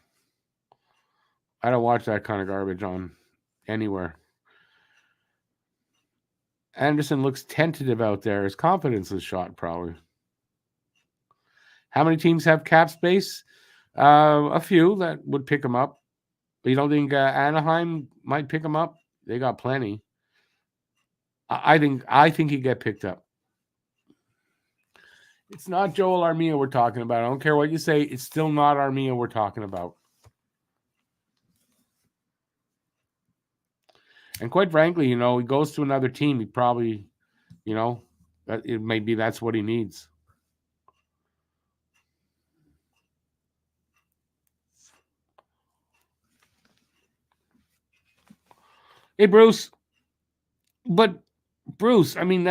I don't watch that kind of garbage on anywhere. Anderson looks tentative out there. His confidence is shot, probably. How many teams have cap space? A few that would pick him up. You don't think Anaheim might pick him up? They got plenty. I think he'd get picked up. It's not Joel Armia we're talking about. I don't care what you say. It's still not Armia we're talking about. And quite frankly, he goes to another team. He probably, that it maybe that's what he needs. Hey, Bruce. But Bruce, I mean,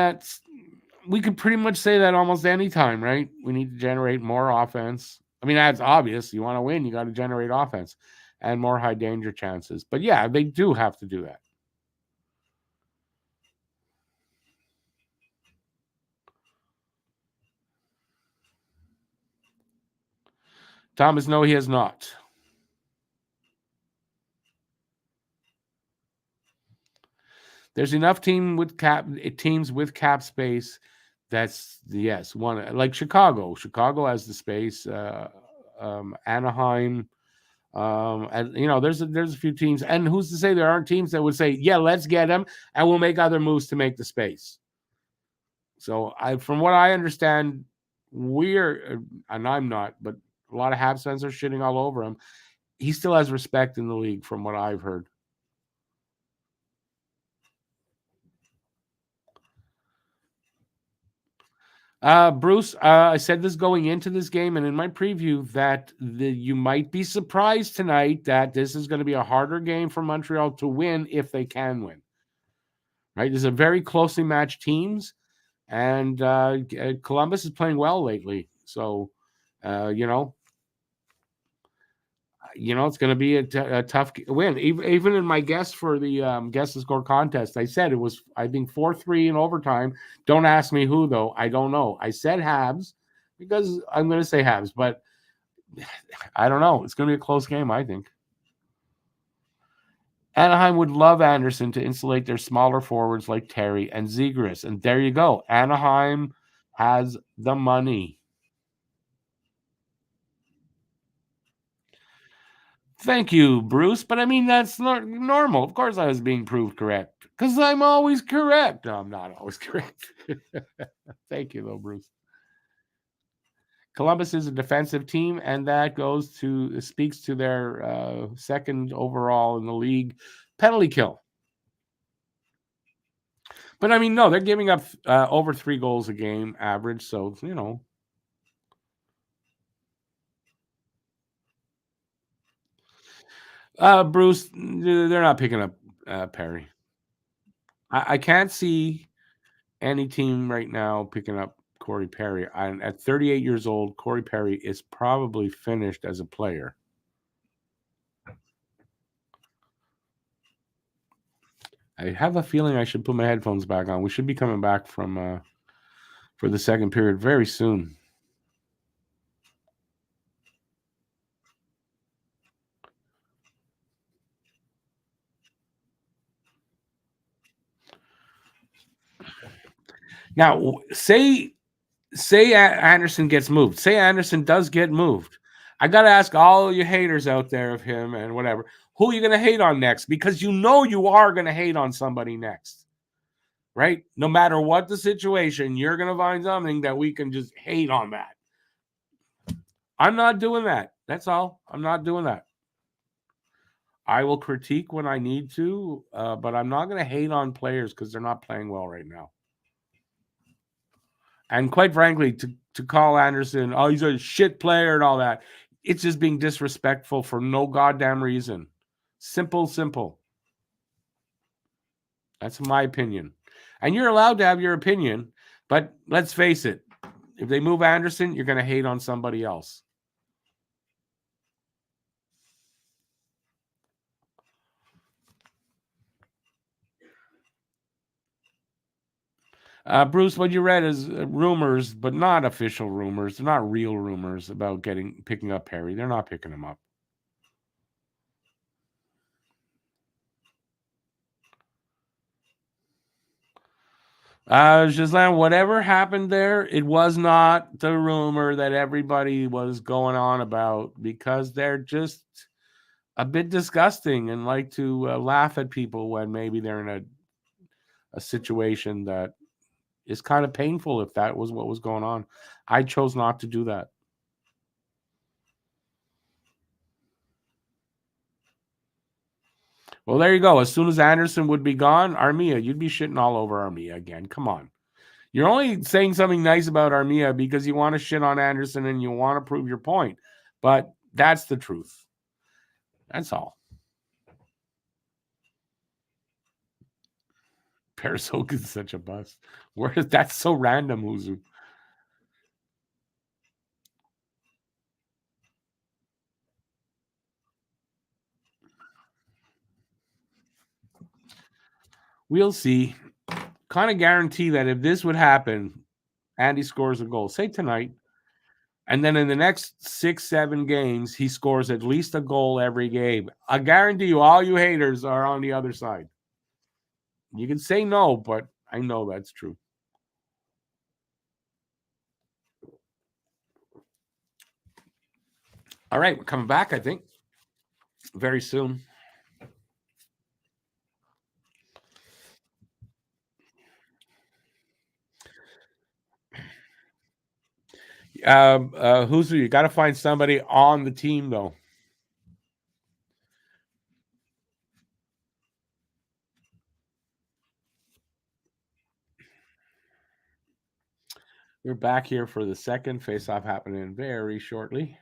we could pretty much say that almost any time, right? We need to generate more offense. I mean, that's obvious. You want to win, you got to generate offense and more high danger chances. But yeah, they do have to do that. Thomas, no, he has not. There's enough teams with cap space. That's yes, one like Chicago. Chicago has the space. Anaheim, And there's a few teams, and who's to say there aren't teams that would say, yeah, let's get him, and we'll make other moves to make the space. So from what I understand, and I'm not, but a lot of Habs fans are shitting all over him. He still has respect in the league, from what I've heard. Bruce, I said this going into this game and in my preview that you might be surprised tonight that this is going to be a harder game for Montreal to win if they can win. Right? There's a very closely matched teams, and Columbus is playing well lately. So, it's going to be a tough win. Even in my guess for the guess to score contest, I said it was, I think, 4-3 in overtime. Don't ask me who, though. I don't know. I said Habs because I'm going to say Habs, but I don't know. It's going to be a close game, I think. Anaheim would love Anderson to insulate their smaller forwards like Terry and Zegras. And there you go. Anaheim has the money. Thank you, Bruce. But I mean, that's not normal. Of course, I was being proved correct because I'm always correct. No, I'm not always correct. Thank you, though, Bruce. Columbus is a defensive team, and that speaks to their second overall in the league penalty kill. But I mean, no, they're giving up over 3 goals a game average. So, Bruce, they're not picking up Perry. I can't see any team right now picking up Corey Perry. At 38 years old, Corey Perry is probably finished as a player. I have a feeling I should put my headphones back on. We should be coming back for the second period very soon. Now, say Anderson gets moved. Say Anderson does get moved. I got to ask all you haters out there of him and whatever, who are you going to hate on next? Because you are going to hate on somebody next, right? No matter what the situation, you're going to find something that we can just hate on that. I'm not doing that. That's all. I'm not doing that. I will critique when I need to, but I'm not going to hate on players because they're not playing well right now. And quite frankly, to call Anderson, oh, he's a shit player and all that, it's just being disrespectful for no goddamn reason. Simple. That's my opinion. And you're allowed to have your opinion, but let's face it, if they move Anderson, you're going to hate on somebody else. Bruce, what you read is rumors, but not official rumors. They're not real rumors about picking up Perry. They're not picking him up. Gislan, whatever happened there, it was not the rumor that everybody was going on about because they're just a bit disgusting and like to laugh at people when maybe they're in a situation that is kind of painful if that was what was going on. I chose not to do that. Well, there you go. As soon as Anderson would be gone, Armia, you'd be shitting all over Armia again. Come on. You're only saying something nice about Armia because you want to shit on Anderson and you want to prove your point. But that's the truth. That's all. Perisok is such a bust. That's so random, Uzu. We'll see. Kind of guarantee that if this would happen, Andy scores a goal, say tonight, and then in the next 6-7 games, he scores at least a goal every game. I guarantee you, all you haters are on the other side. You can say no, but I know that's true. All right, we're coming back, I think. very soon. Who's you got to find somebody on the team though. We're back here for the second face-off happening very shortly.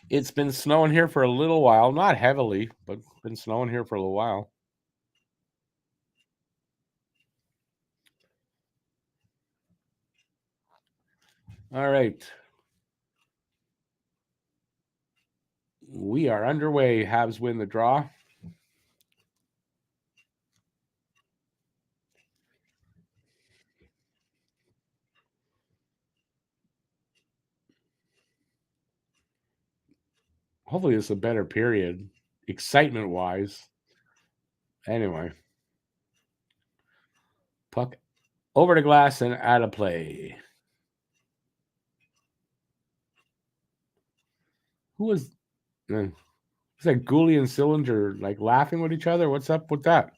It's been snowing here for a little while, not heavily, but been snowing here for a little while. All right. We are underway. Habs win the draw. Hopefully, it's a better period, excitement wise. Anyway, puck over the glass and out of play. Who was was that Gooley and Sillinger like laughing with each other? What's up with that?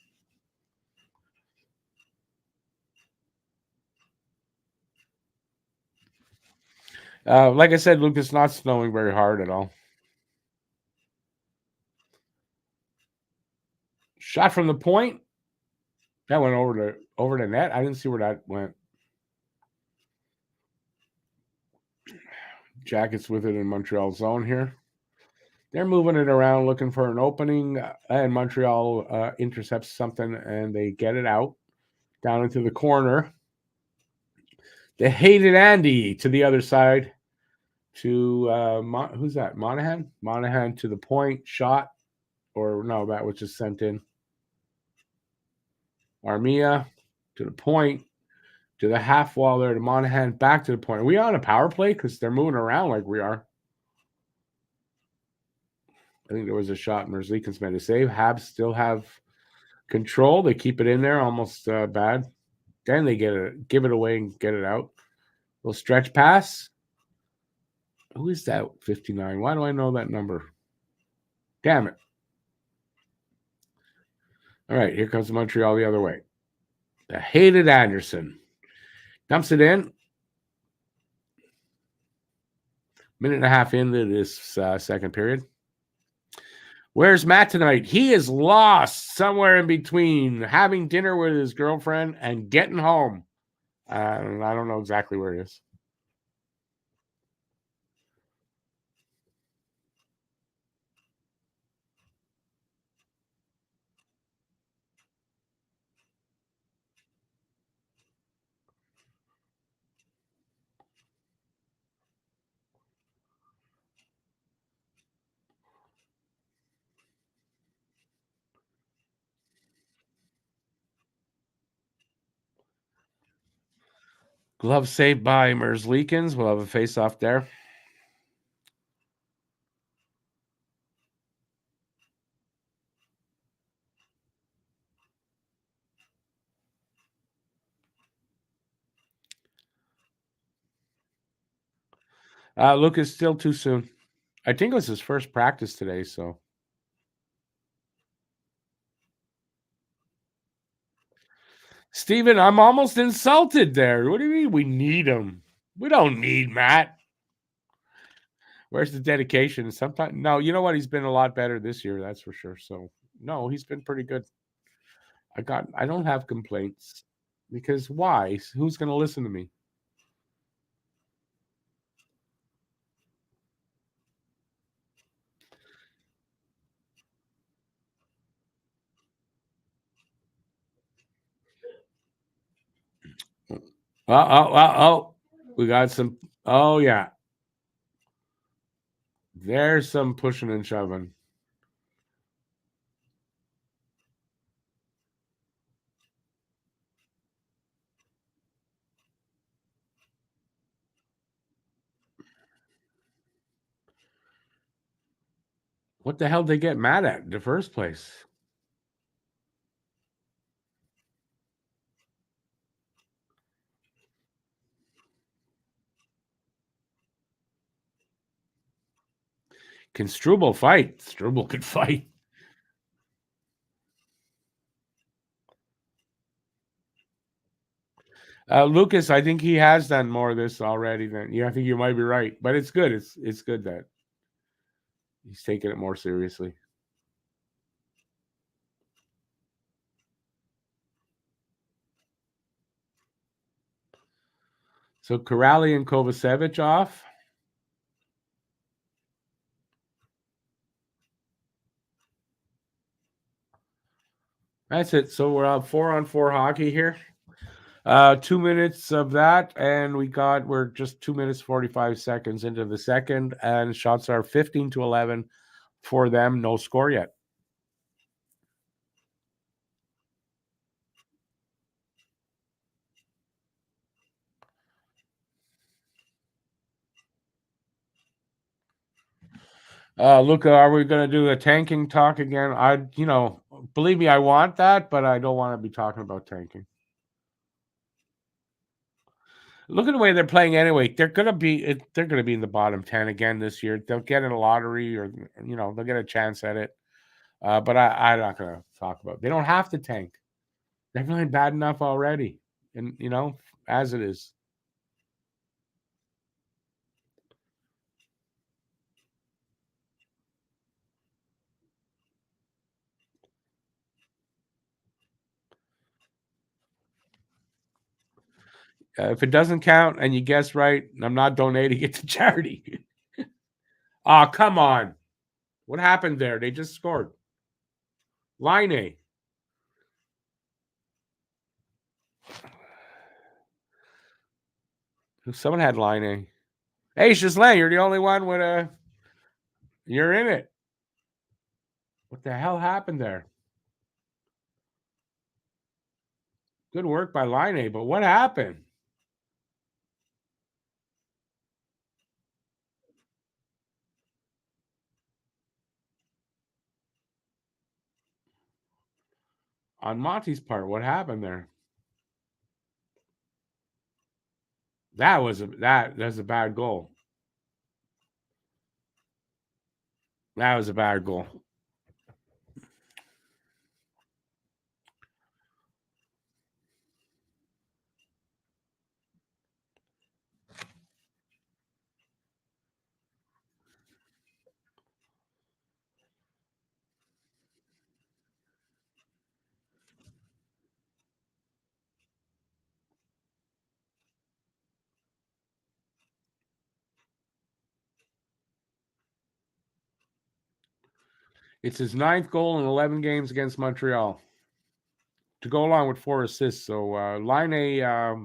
Like I said, Luke, it's not snowing very hard at all. Shot from the point. That went over the net. I didn't see where that went. Jackets with it in Montreal zone here. They're moving it around, looking for an opening, and Montreal intercepts something, and they get it out down into the corner. They hated Andy to the other side. To who's that? Monahan. Monahan to the point, shot, or no, that was just sent in. Armia to the point, to the half wall there to Monahan, back to the point. Are we on a power play? Because they're moving around like we are. I think there was a shot. Merzlikins made a save. Habs still have control. They keep it in there, almost bad. Then they give it away and get it out. Little stretch pass. Who is that 59? Why do I know that number? Damn it. All right, here comes Montreal the other way. The hated Anderson. Dumps it in. Minute and a half into this second period. Where's Matt tonight? He is lost somewhere in between having dinner with his girlfriend and getting home. I don't know exactly where he is. Glove saved by Merzlikins. We'll have a face-off there. Lucas, still too soon. I think it was his first practice today, so. Steven, I'm almost insulted there. What do you mean we need him? We don't need Matt. Where's the dedication? Sometimes no, you know what? He's been a lot better this year, that's for sure. So no, he's been pretty good. I don't have complaints. Because why? Who's gonna listen to me? Oh. We got some. Oh, yeah. There's some pushing and shoving. What the hell did they get mad at in the first place? Can Struble fight? Struble could fight. Lucas, I think he has done more of this already than I think you might be right, but it's good. It's good that he's taking it more seriously. So Corrali and Kovacevic off. That's it. So we're on 4-on-4 hockey here. 2 minutes of that, and we're just 2 minutes 45 seconds into the second, and shots are 15-11 for them. No score yet. Luca, are we going to do a tanking talk again? Believe me, I want that, but I don't want to be talking about tanking. Look at the way they're playing anyway. They're going to be in the bottom 10 again this year. They'll get in a lottery, or they'll get a chance at it. But I'm not going to talk about it. They don't have to tank. They're feeling bad enough already, and as it is. If it doesn't count and you guess right, I'm not donating it to charity. Oh, come on. What happened there? They just scored. Line A. Someone had line A. Hey, Ghislain, you're the only one with a. You're in it. What the hell happened there? Good work by line A, but what happened? On Monty's part, what happened there? That's a bad goal. That was a bad goal. It's his 9th goal in 11 games against Montreal, to go along with 4 assists. So line A,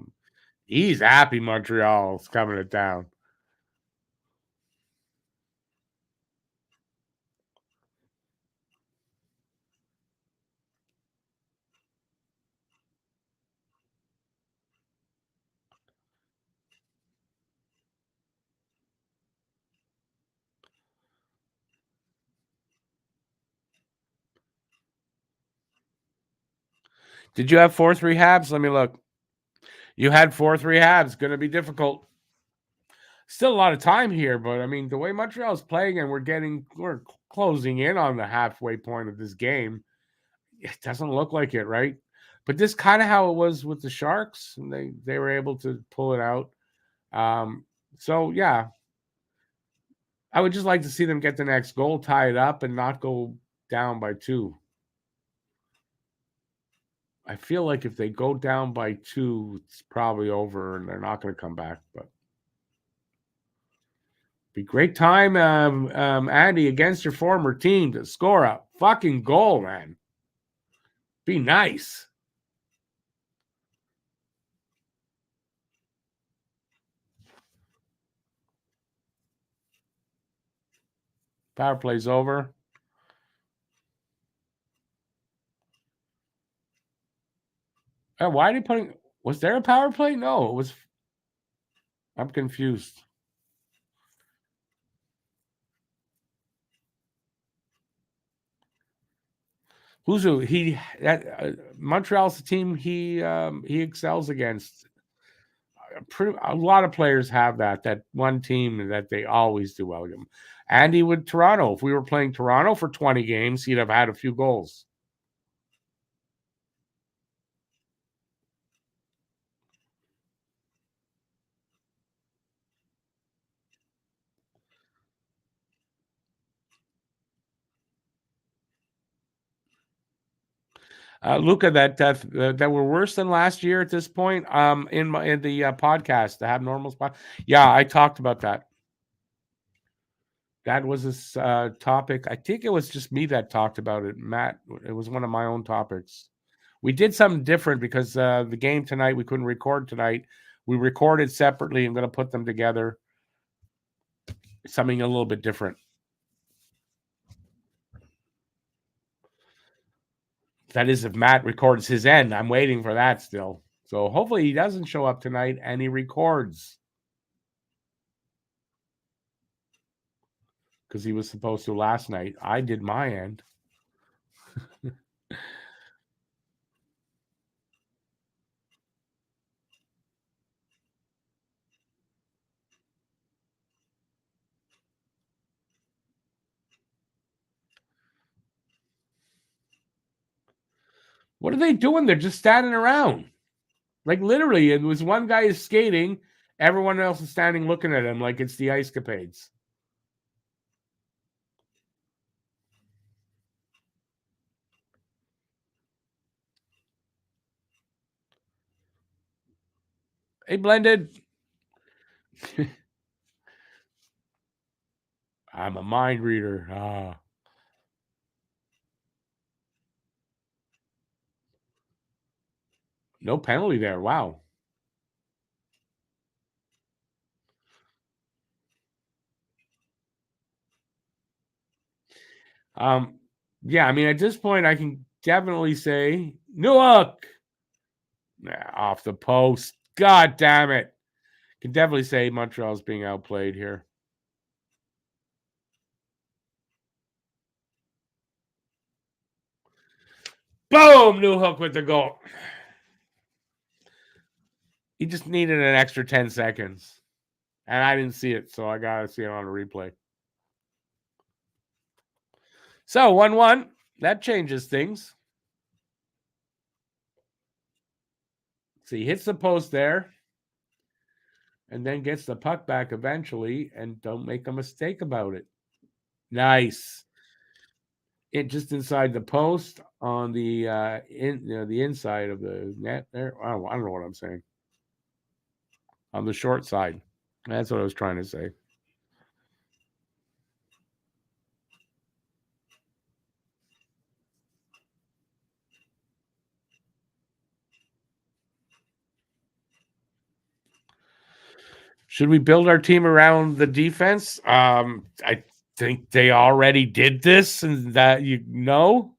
he's happy Montreal's coming it down. Did you have 4-3 Habs? Let me look. You had 4-3 Habs. Going to be difficult. Still a lot of time here, but I mean, the way Montreal's playing, and we're closing in on the halfway point of this game. It doesn't look like it, right? But this kind of how it was with the Sharks, and they were able to pull it out. So yeah, I would just like to see them get the next goal, tie it up, and not go down by 2. I feel like if they go down by 2, it's probably over, and they're not going to come back. But be great time, Andy, against your former team to score a fucking goal, man. Be nice. Power play's over. Why are they putting? Was there a power play? No, it was. I'm confused. who? Montreal's the team he excels against. A lot of players have that one team that they always do well against. Andy with Toronto. If we were playing Toronto for 20 games, he'd have had a few goals. Luca, that were worse than last year at this point. In the podcast, the Have Normal spot. Yeah, I talked about that. That was a topic. I think it was just me that talked about it. Matt, it was one of my own topics. We did something different because the game tonight, we couldn't record tonight. We recorded separately. I'm going to put them together. Something a little bit different. That is, if Matt records his end. I'm waiting for that still. So hopefully he doesn't show up tonight and he records. Because he was supposed to last night. I did my end. What are they doing? They're just standing around. Like literally, it was one guy is skating, everyone else is standing looking at him like it's the Ice Capades. Hey, Blended. I'm a mind reader. No penalty there. Wow. Yeah, I mean, at this point, I can definitely say Newark off the post. God damn it. Can definitely say Montreal's being outplayed here. Boom! Newhook with the goal. He just needed an extra 10 seconds. And I didn't see it, so I got to see it on a replay. So 1-1. That changes things. So he hits the post there and then gets the puck back eventually, and don't make a mistake about it. Nice. It just inside the post on the the inside of the net there. I don't know what I'm saying. On the short side. That's what I was trying to say. Should we build our team around the defense? I think they already did this, and that you know.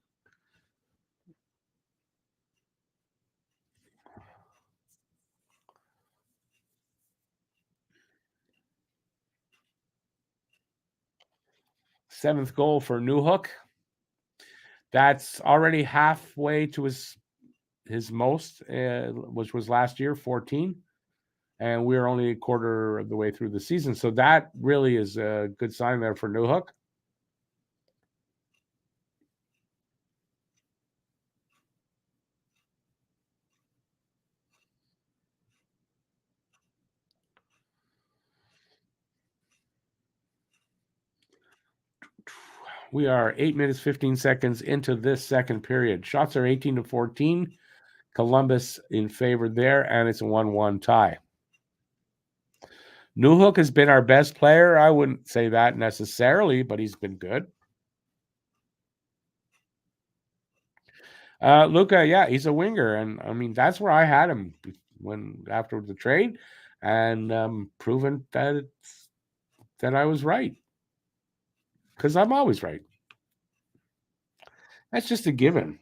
Seventh goal for Newhook. That's already halfway to his most, which was last year, 14. And we're only a quarter of the way through the season. So that really is a good sign there for Newhook. We are 8 minutes, 15 seconds into this second period. Shots are 18-14. Columbus in favor there, and it's a 1-1 tie. Newhook has been our best player. I wouldn't say that necessarily, but he's been good. Luca, yeah, he's a winger, and I mean that's where I had him after the trade, and proven that I was right because I'm always right. That's just a given.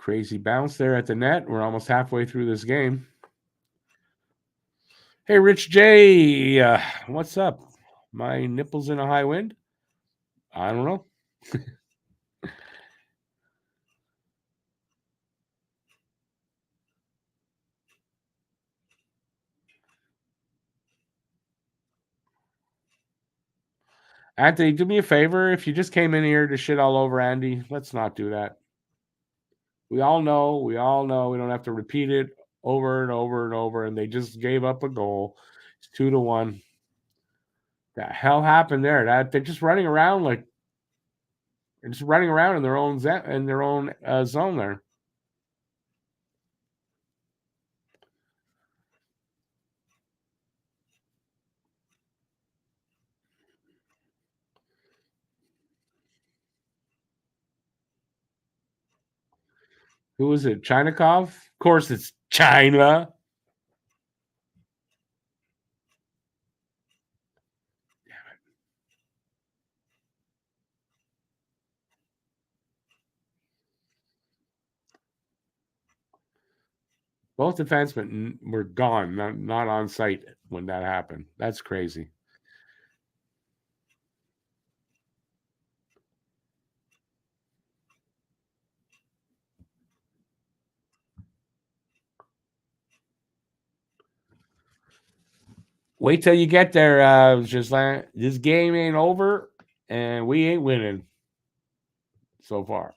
Crazy bounce there at the net. We're almost halfway through this game. Hey, Rich J, what's up? My nipples in a high wind? I don't know. Anthony, do me a favor. If you just came in here to shit all over Andy, let's not do that. We all know. We don't have to repeat it over and over and over. And they just gave up a goal. It's 2-1. The hell happened there? They're just running around in their own zone there. Who was it? Chinakov? Of course, it's China. Both defensemen were gone, not on site when that happened. That's crazy. Wait till you get there, just like this game ain't over, and we ain't winning so far.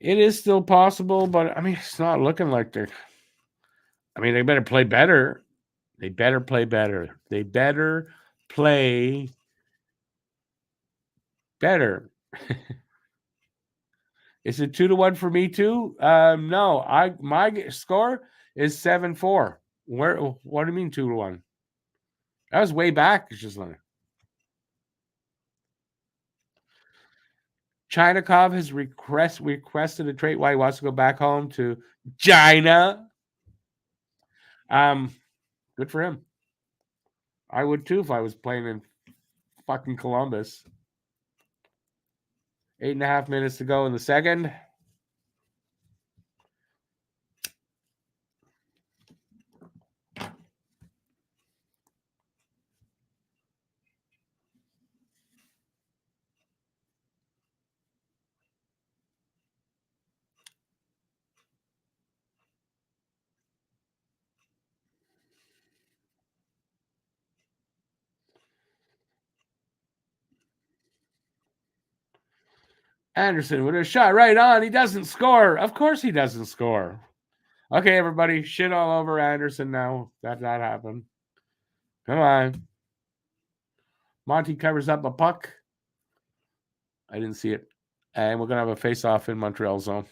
It is still possible, but I mean, it's not looking like they're. I mean, they better play better. They better play better. They better play better. Is it 2-1 for me too? No, my score is 7-4. Where? What do you mean 2-1? That was way back. It's just like Chinakov has requested a trade. Why he wants to go back home to China. Good for him. I would too if I was playing in fucking Columbus. 8.5 minutes to go in the second. Anderson with a shot right on. He doesn't score. Of course he doesn't score. Okay, everybody, shit all over Anderson now. That happened. Come on. Monty covers up a puck. I didn't see it. And we're going to have a face-off in Montreal zone.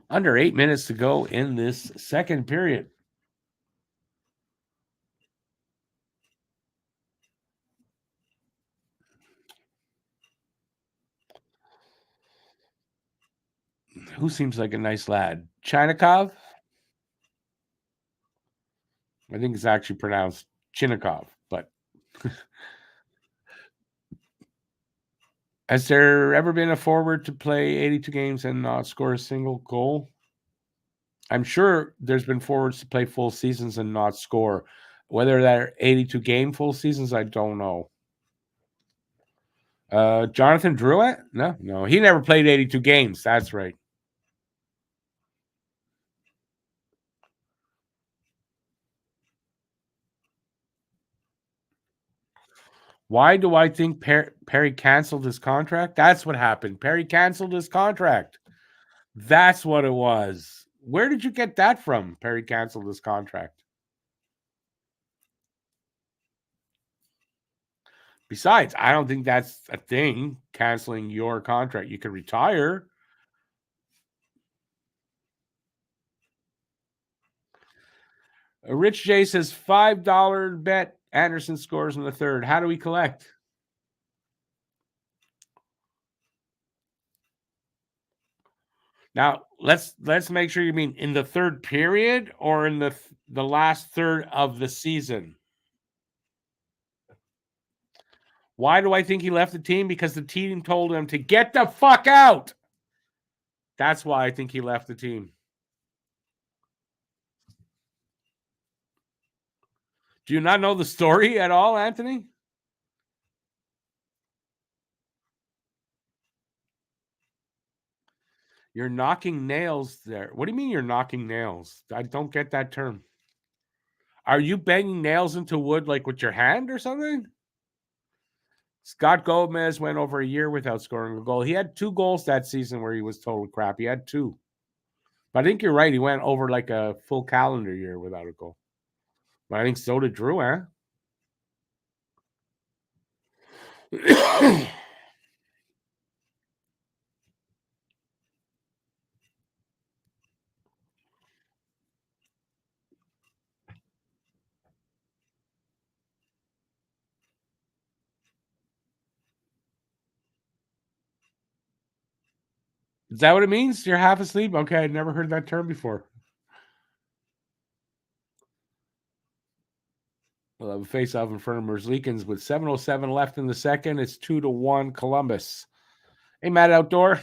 Under 8 minutes to go in this second period. Who seems like a nice lad? Chinakov? I think it's actually pronounced Chinakov, but has there ever been a forward to play 82 games and not score a single goal? I'm sure there's been forwards to play full seasons and not score. Whether they're 82 game full seasons, I don't know. Jonathan Drouet? No. He never played 82 games. That's right. Why do I think Perry canceled his contract? That's what happened. Perry canceled his contract. That's what it was. Where did you get that from? Perry canceled his contract. Besides, I don't think that's a thing, canceling your contract. You can retire. Rich J says $5 bet Anderson scores in the third. How do we collect? Now, let's make sure you mean in the third period or in the last third of the season. Why do I think he left the team? Because the team told him to get the fuck out. That's why I think he left the team. Do you not know the story at all, Anthony? You're knocking nails there. What do you mean you're knocking nails? I don't get that term. Are you banging nails into wood like with your hand or something? Scott Gomez went over a year without scoring a goal. He had 2 goals that season where he was total crap. He had 2. But I think you're right. He went over like a full calendar year without a goal. But I think so did Drew, huh? Is that what it means? You're half asleep? Okay, I'd never heard that term before. We'll have a face-off in front of Merzlikins with 7:07 left in the second. It's 2-1 Columbus. Hey, Matt Outdoor.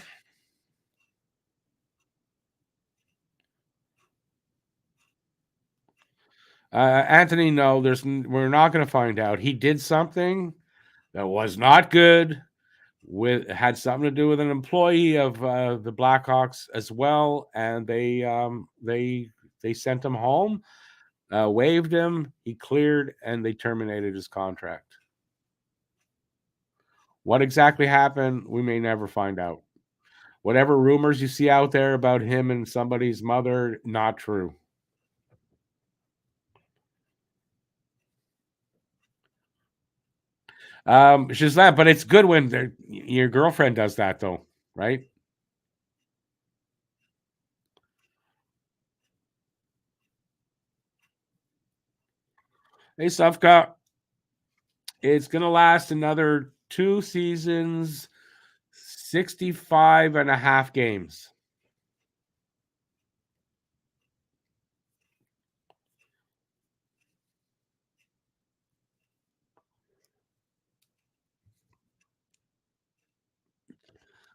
Anthony, no, we're not going to find out. He did something that was not good. Had something to do with an employee of the Blackhawks as well, and they sent him home, waived him, he cleared, and they terminated his contract. What exactly happened, we may never find out. Whatever rumors you see out there about him and somebody's mother, not true. She's that, but it's good when your girlfriend does that, though, right? Hey, Sufka, it's going to last another 2 seasons, 65 and a half games.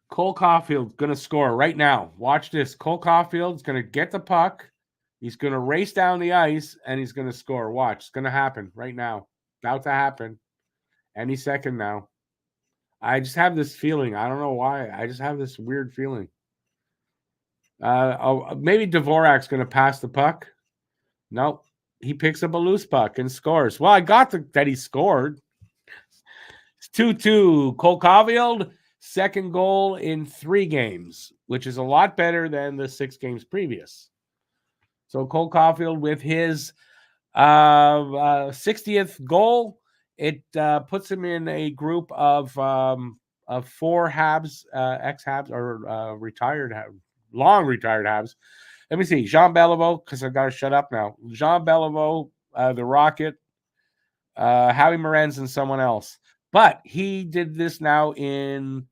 Cole Caulfield's going to score right now. Watch this. Cole Caulfield's going to get the puck. He's going to race down the ice, and he's going to score. Watch. It's going to happen right now. About to happen. Any second now. I just have this feeling. I don't know why. I just have this weird feeling. Maybe Dvorak's going to pass the puck. Nope. He picks up a loose puck and scores. Well, I got that he scored. It's 2-2. Cole Caulfield, second goal in 3 games, which is a lot better than the 6 games previous. So Cole Caulfield with his 60th goal, it puts him in a group of 4 Habs, ex-Habs, or long retired Habs. Let me see. Jean Beliveau, because I've got to shut up now. Jean Beliveau, the Rocket, Howie Morenz, and someone else. But he did this now in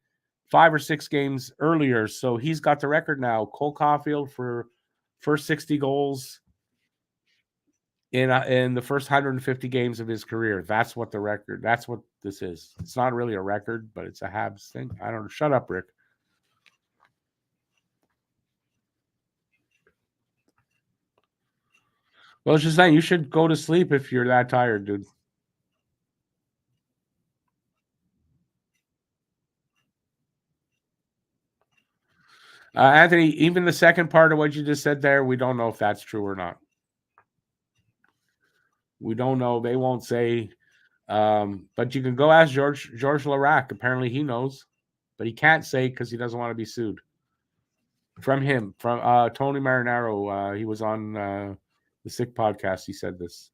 5 or 6 games earlier, so he's got the record now. Cole Caulfield for first 60 goals in the first 150 games of his career. That's what the record. That's what this is. It's not really a record, but it's a Habs thing. I don't know. Shut up, Rick. Well, it's just saying you should go to sleep if you're that tired, dude. Anthony, even the second part of what you just said there, we don't know if that's true or not. We don't know. They won't say. But you can go ask George Larac. Apparently he knows, but he can't say because he doesn't want to be sued. From him, from Tony Marinaro. He was on the Sick podcast. He said this.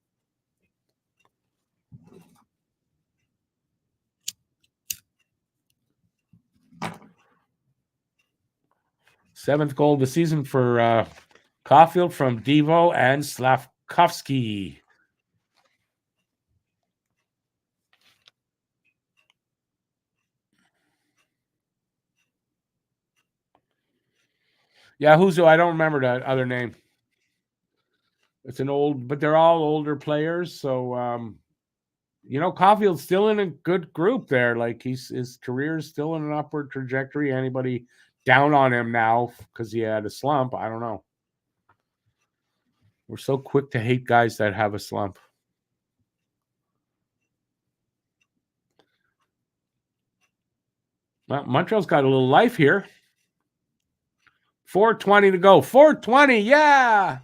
7th goal of the season for Caulfield from Devo and Slavkovsky. Yeah, Huzo, I don't remember that other name. It's an old, but they're all older players. So, Caulfield's still in a good group there. Like his career is still in an upward trajectory. Anybody down on him now because he had a slump? I don't know. We're so quick to hate guys that have a slump. Well, Montreal's got a little life here. 4:20 to go. 4:20, yeah.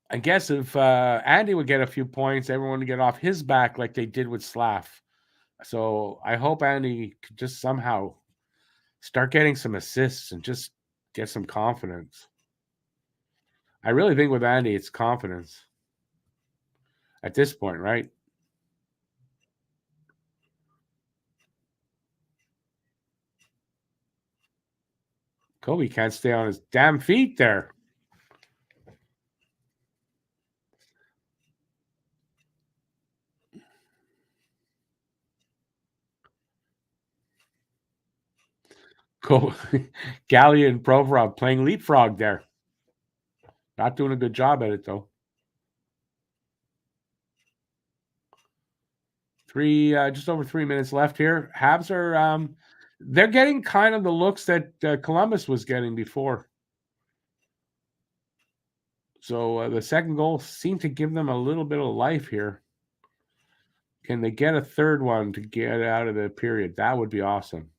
I guess if Andy would get a few points, everyone would get off his back like they did with Slav. So I hope Andy could just somehow start getting some assists and just get some confidence. I really think with Andy, it's confidence at this point, right? Kobe can't stay on his damn feet there. Gallia and Provorov playing leapfrog there. Not doing a good job at it, though. Just over 3 minutes left here. Habs are they're getting kind of the looks that Columbus was getting before. So the second goal seemed to give them a little bit of life here. Can they get a third one to get out of the period? That would be awesome.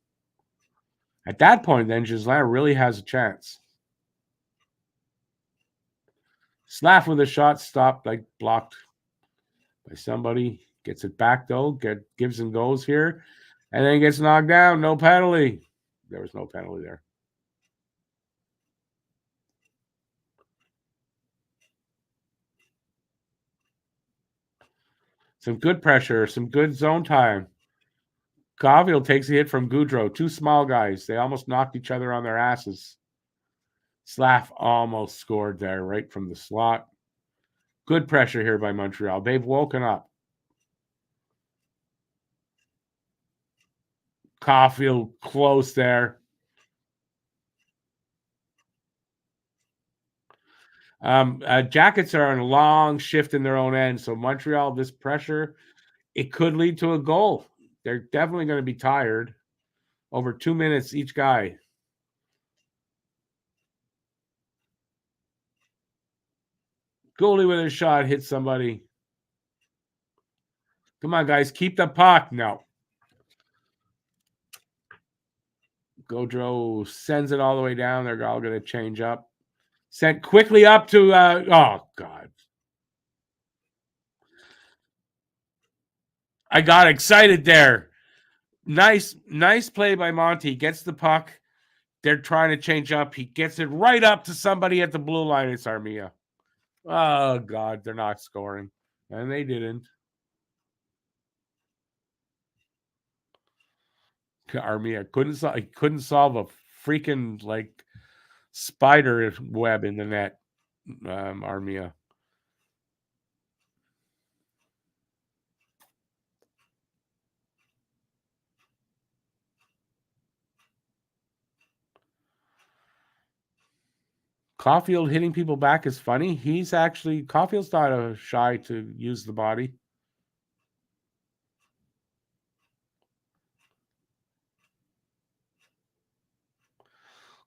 At that point, then Gislain really has a chance. Slav with a shot stopped, like blocked by somebody. Gets it back though. Gibson goes here, and then gets knocked down. No penalty. There was no penalty there. Some good pressure, some good zone time. Caulfield takes a hit from Goudreau. Two small guys. They almost knocked each other on their asses. Slav almost scored there right from the slot. Good pressure here by Montreal. They've woken up. Caulfield close there. Jackets are on a long shift in their own end. So Montreal, this pressure, it could lead to a goal. They're definitely going to be tired. Over 2 minutes each guy. Goalie with a shot hits somebody. Come on, guys, keep the puck. No. Gaudreau sends it all the way down. They're all going to change up. Sent quickly up to, oh, God. I got excited there. Nice play by Monty. Gets the puck. They're trying to change up. He gets it right up to somebody at the blue line. It's Armia. Oh, God, they're not scoring. And they didn't. Armia couldn't solve a freaking, like, spider web in the net. Armia. Caulfield hitting people back is funny. Caulfield's not shy to use the body.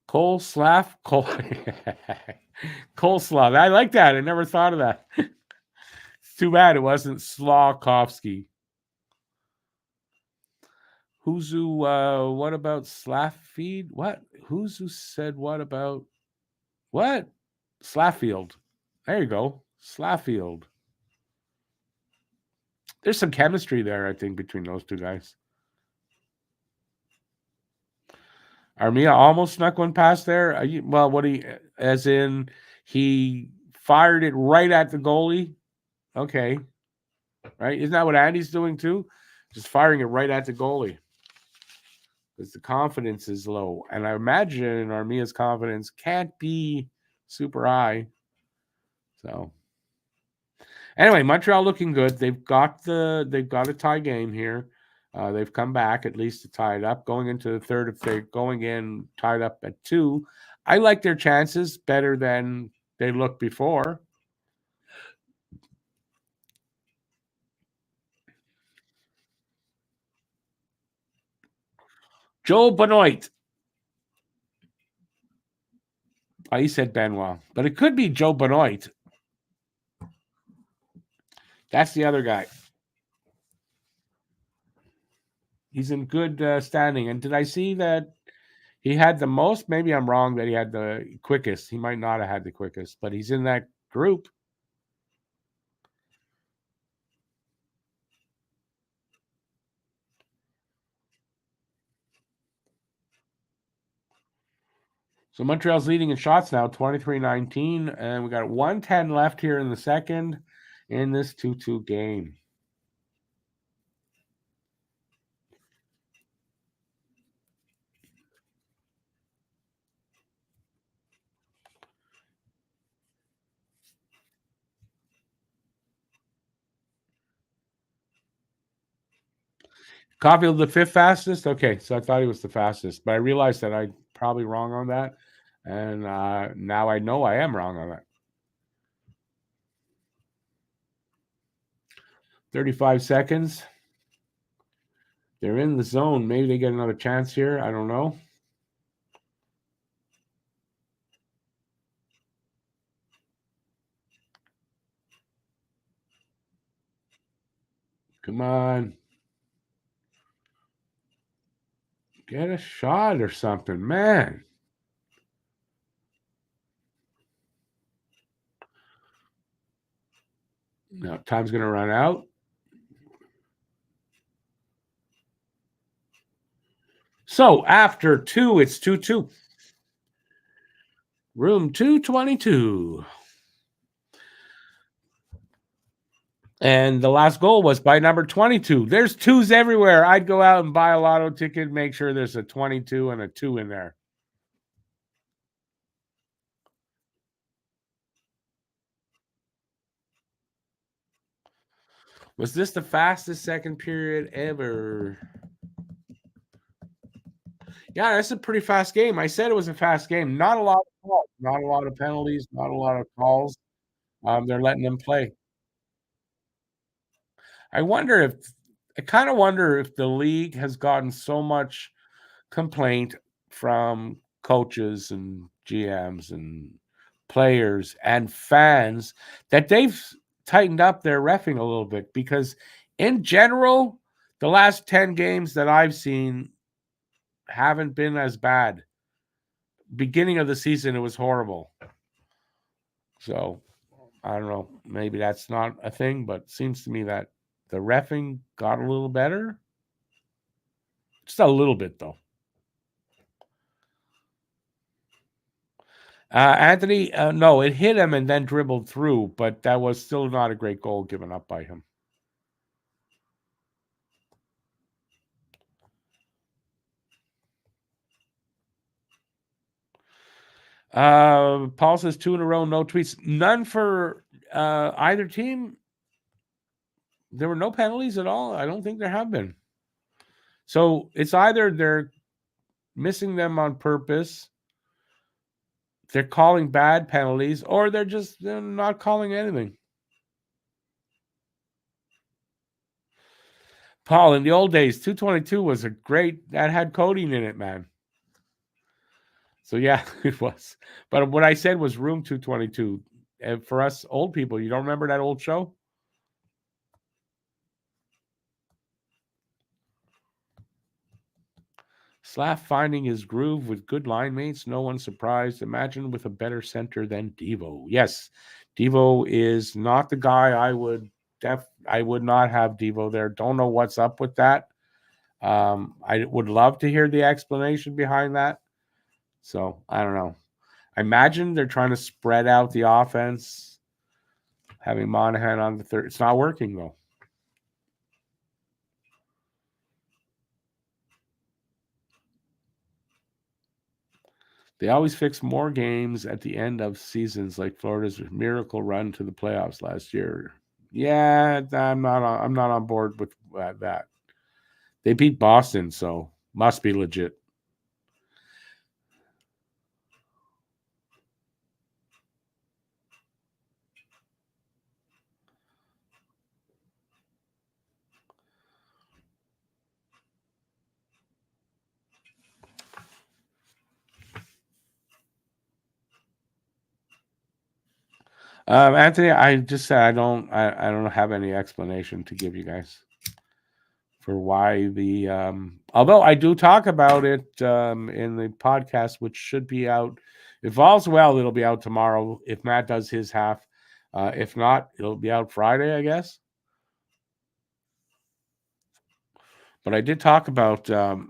Coleslav. Coleslav. I like that. I never thought of that. It's too bad it wasn't Slawkovsky. Huzu, what about Slaffeed? What? Huzu said what about what? Slaffield. There you go. Slaffield. There's some chemistry there, I think, between those two guys. Armia almost snuck one past there. As in he fired it right at the goalie. Okay. Right? Isn't that what Andy's doing too? Just firing it right at the goalie. Because the confidence is low. And I imagine Armia's confidence can't be super high. So anyway, Montreal looking good. They've got a tie game here. They've come back at least to tie it up. Going into the third, if they're going in tied up at 2, I like their chances better than they looked before. Joe Benoit. Oh, he said Benoit, but it could be Joe Benoit. That's the other guy. He's in good standing. And did I see that he had the most? Maybe I'm wrong that he had the quickest. He might not have had the quickest, but he's in that group. So Montreal's leading in shots now, 23-19, and we got 1:10 left here in the second in this 2-2 game. Caulfield the 5th fastest? Okay, so I thought he was the fastest, but I realized that I'm probably wrong on that, and now I know I am wrong on that. 35 seconds. They're in the zone. Maybe they get another chance here. I don't know. Come on. Get a shot or something, man. Now, time's going to run out. So after 2, it's 2-2. Room 222. And the last goal was by number 22. There's 2s everywhere. I'd go out and buy a lotto ticket, make sure there's a 22 and a 2 in there. Was this the fastest second period ever? Yeah, that's a pretty fast game. I said it was a fast game. Not a lot of calls, not a lot of penalties, not a lot of calls. They're letting them play. I kind of wonder if the league has gotten so much complaint from coaches and GMs and players and fans that they've tightened up their reffing a little bit, because in general, the last 10 games that I've seen haven't been as bad. Beginning of the season, it was horrible. So I don't know. Maybe that's not a thing, but it seems to me that the reffing got a little better. Just a little bit, though. Anthony, no, it hit him and then dribbled through, but that was still not a great goal given up by him. Paul says 2 in a row, no tweets. None for either team. There were no penalties at all. I don't think there have been. So it's either they're missing them on purpose, they're calling bad penalties, or they're not calling anything. Paul, in the old days, 222 was that had codeine in it, man. So yeah, it was. But what I said was room 222. And for us old people, you don't remember that old show? Slav finding his groove with good line mates. No one surprised. Imagine with a better center than Devo. Yes, Devo is not the guy I would not have Devo there. Don't know what's up with that. I would love to hear the explanation behind that. So I don't know. I imagine they're trying to spread out the offense, having Monahan on the third. It's not working though. They always fix more games at the end of seasons, like Florida's miracle run to the playoffs last year. Yeah, I'm not on board with that. They beat Boston, so must be legit. Anthony, I just said I don't have any explanation to give you guys for why the although I do talk about it in the podcast, which should be out. If all's well, it'll be out tomorrow. If Matt does his half, if not, it'll be out Friday, I guess. But I did talk about that.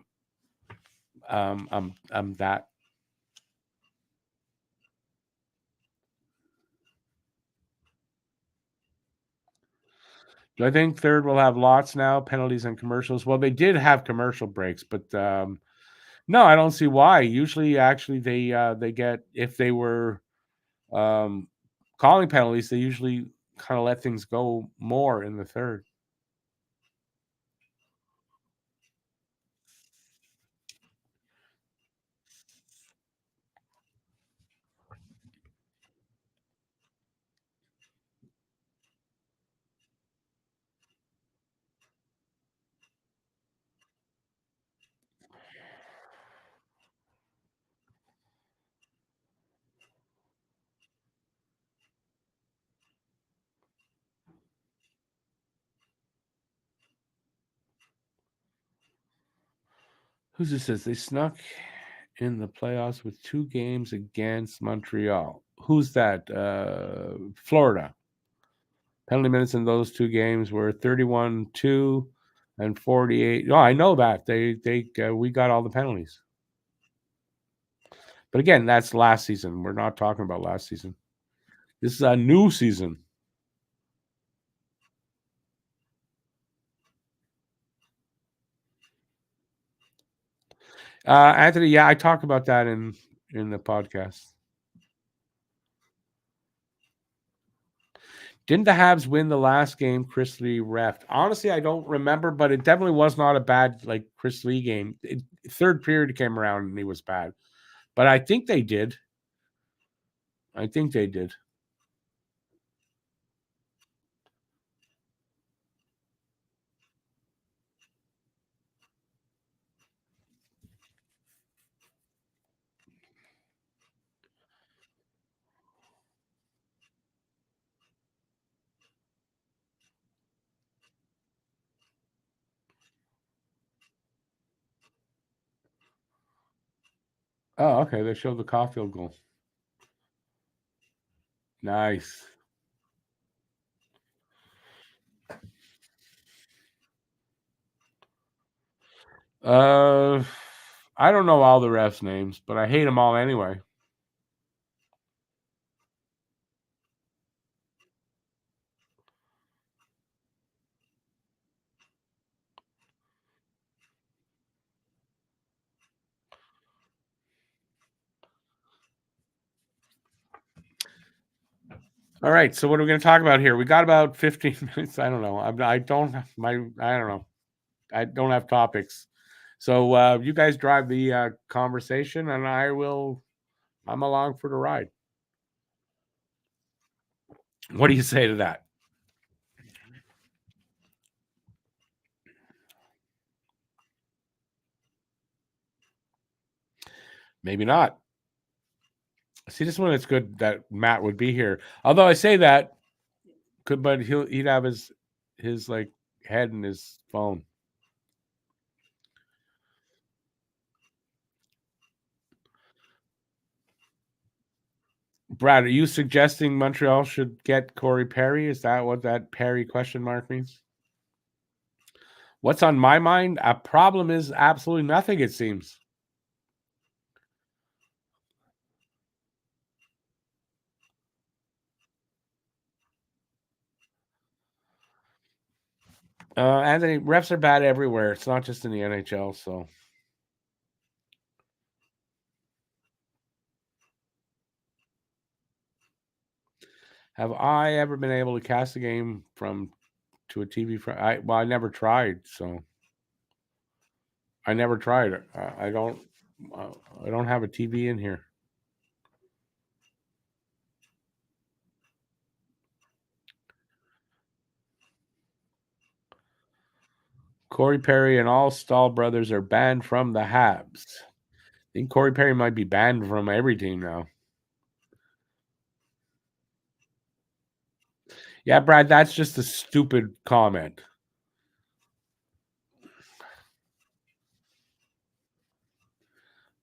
Do I think third will have lots now, penalties and commercials? Well, they did have commercial breaks, but no, I don't see why. Usually, actually, they get if they were um, calling penalties, they usually kind of let things go more in the third. Who's this? Says they snuck in the playoffs with 2 games against Montreal. Who's that? Florida. Penalty minutes in those 2 games were 31-2 and 48. Oh, I know that we got all the penalties. But again, that's last season. We're not talking about last season. This is a new season. Anthony, yeah, I talk about that in the podcast. Didn't the Habs win the last game Chris Lee reffed? Honestly, I don't remember, but it definitely was not a bad like Chris Lee game. Third period came around and he was bad, but I think they did. I think they did. Oh, okay. They showed the Caulfield goal. Nice. Uh, I don't know all the refs' names, but I hate them all anyway. All right. So what are we going to talk about here? We got about 15 minutes. I don't know. I don't have I don't know. I don't have topics. So you guys drive the conversation, and I'm along for the ride. What do you say to that? Maybe not. See, this one it's good that Matt would be here. Although I say that, but he'd have his like head in his phone. Brad, are you suggesting Montreal should get Corey Perry? Is that what that Perry question mark means? What's on my mind? A problem is absolutely nothing, it seems. Anthony, refs are bad everywhere. It's not just in the NHL. So, have I ever been able to cast a game to a TV? I never tried. So, I never tried. I don't. I don't have a TV in here. Corey Perry and all Stahl brothers are banned from the Habs. I think Corey Perry might be banned from every team now. Yeah, Brad, that's just a stupid comment.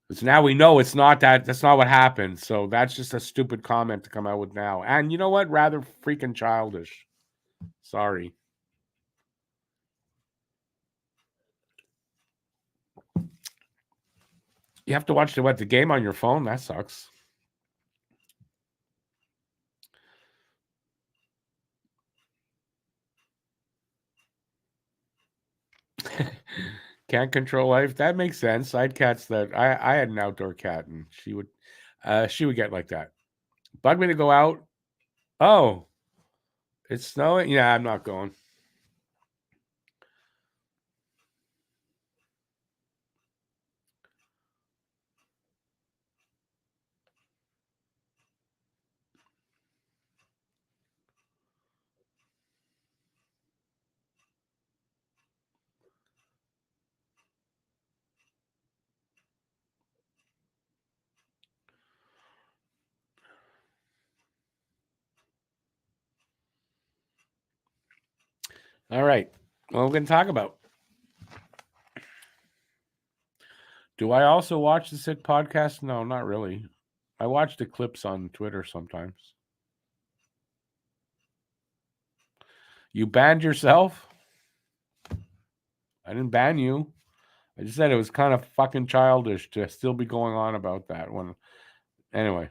Because now we know it's not that. That's not what happened. So that's just a stupid comment to come out with now. And you know what? Rather freaking childish. Sorry. You have to watch the game on your phone. That sucks. Can't control life. That makes sense. I'd cats that I had an outdoor cat and she would get like that. Bug me to go out. Oh, it's snowing. Yeah, I'm not going. All right. What we're going to talk about. Do I also watch the Sick podcast? No, not really. I watch the clips on Twitter sometimes. You banned yourself? I didn't ban you. I just said it was kind of fucking childish to still be going on about that one. Anyway,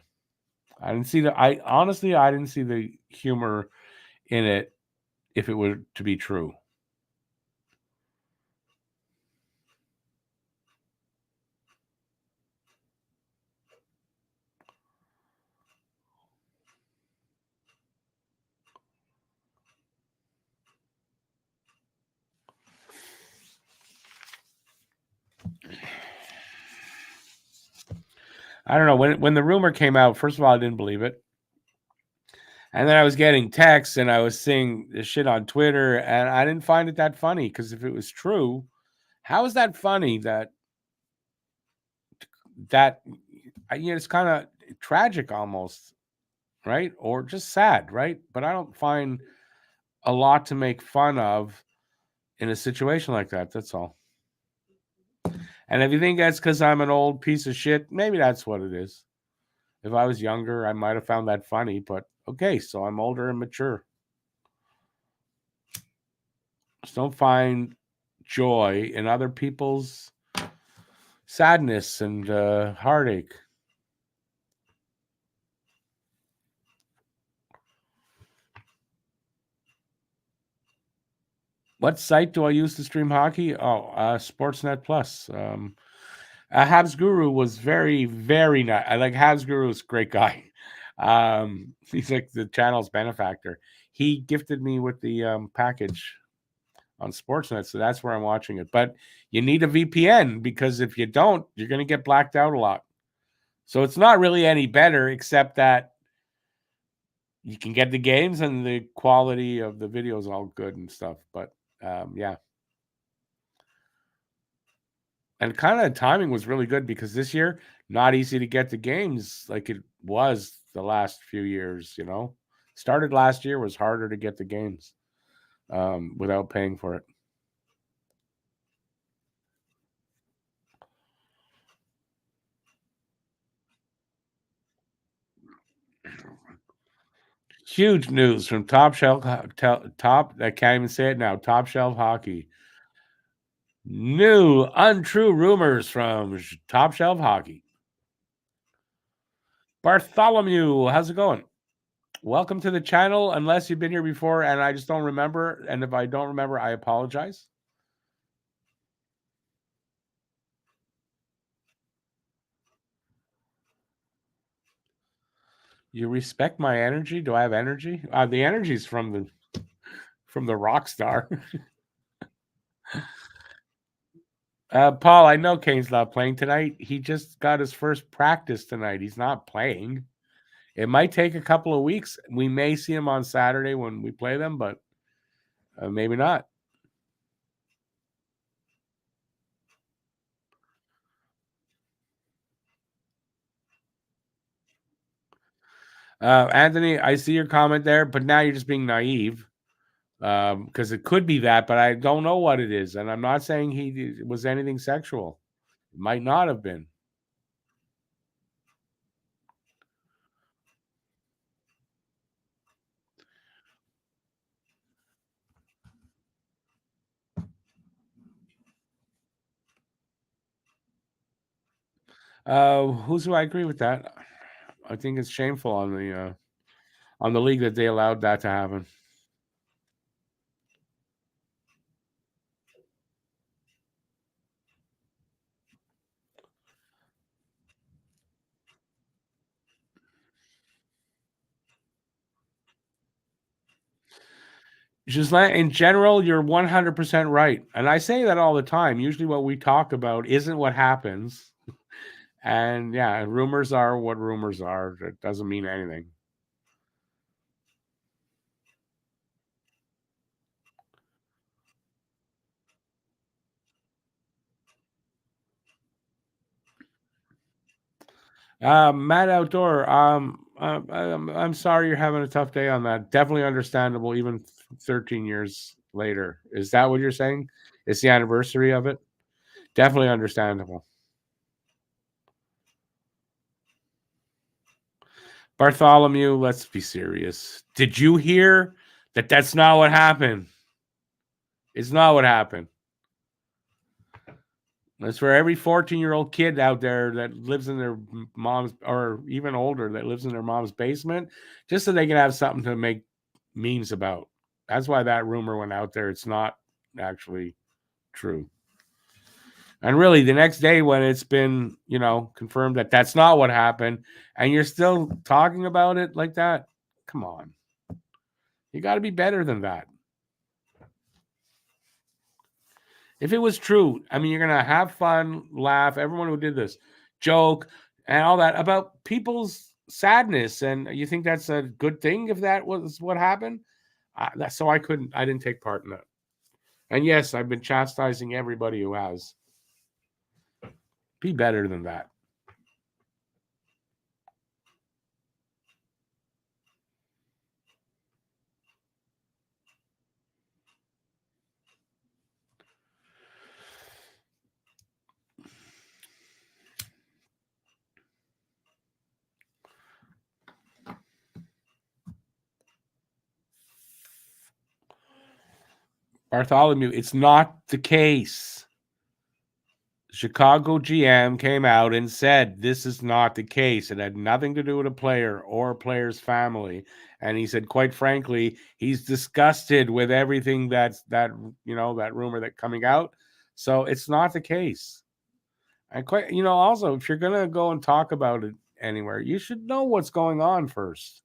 I didn't see I honestly I didn't see the humor in it if it were to be true. I don't know when the rumor came out. First of all, I didn't believe it, and then I was getting texts and I was seeing this shit on Twitter, and I didn't find it that funny because if it was true, how is that funny? That it's kind of tragic almost, right? Or just sad, right? But I don't find a lot to make fun of in a situation like that. That's all. And if you think that's because I'm an old piece of shit, maybe that's what it is. If I was younger, I might have found that funny, but okay, so I'm older and mature. Just don't find joy in other people's sadness and heartache. What site do I use to stream hockey? Oh, Sportsnet Plus. Habs Guru was very, very nice. I like Habs Guru is a great guy. He's like the channel's benefactor. He gifted me with the package on Sportsnet, so that's where I'm watching it. But you need a VPN because if you don't, you're going to get blacked out a lot. So it's not really any better, except that you can get the games and the quality of the video is all good and stuff. But yeah. And kind of timing was really good because this year, not easy to get the games like it was the last few years, Started last year was harder to get the games without paying for it. Huge news from Top Shelf Top. I can't even say it now. Top Shelf Hockey. New untrue rumors from Top Shelf Hockey. Bartholomew, how's it going? Welcome to the channel, unless you've been here before and I just don't remember. And if I don't remember, I apologize. You respect my energy? Do I have energy? The energy's from the rock star. Paul, I know Kane's not playing tonight. He just got his first practice tonight. He's not playing. It might take a couple of weeks. We may see him on Saturday when we play them, but maybe not. Anthony, I see your comment there, but now you're just being naive because it could be that, but I don't know what it is. And I'm not saying he was anything sexual. It might not have been. Who's do I agree with that? I think it's shameful on the league that they allowed that to happen. Just in general, you're 100% right. And I say that all the time. Usually what we talk about isn't what happens. And yeah, rumors are what rumors are. It doesn't mean anything. Matt Outdoor, I'm sorry you're having a tough day on that. Definitely understandable, even 13 years later. Is that what you're saying? It's the anniversary of it? Definitely understandable. Bartholomew, let's be serious. Did you hear that that's not what happened? It's not what happened. That's for every 14-year-old kid out there that lives in their mom's, or even older, that lives in their mom's basement, just so they can have something to make memes about. That's why that rumor went out there. It's not actually true. And really, the next day when it's been, confirmed that that's not what happened, and you're still talking about it like that, come on. You got to be better than that. If it was true, I mean, you're going to have fun, laugh, everyone who did this, joke, and all that about people's sadness. And you think that's a good thing if that was what happened? I didn't take part in that. And yes, I've been chastising everybody who has. Be better than that. Bartholomew, it's not the case. Chicago GM came out and said this is not the case. It had nothing to do with a player or a player's family. And he said, quite frankly, he's disgusted with everything that rumor that coming out. So it's not the case. And also, if you're gonna go and talk about it anywhere, you should know what's going on first.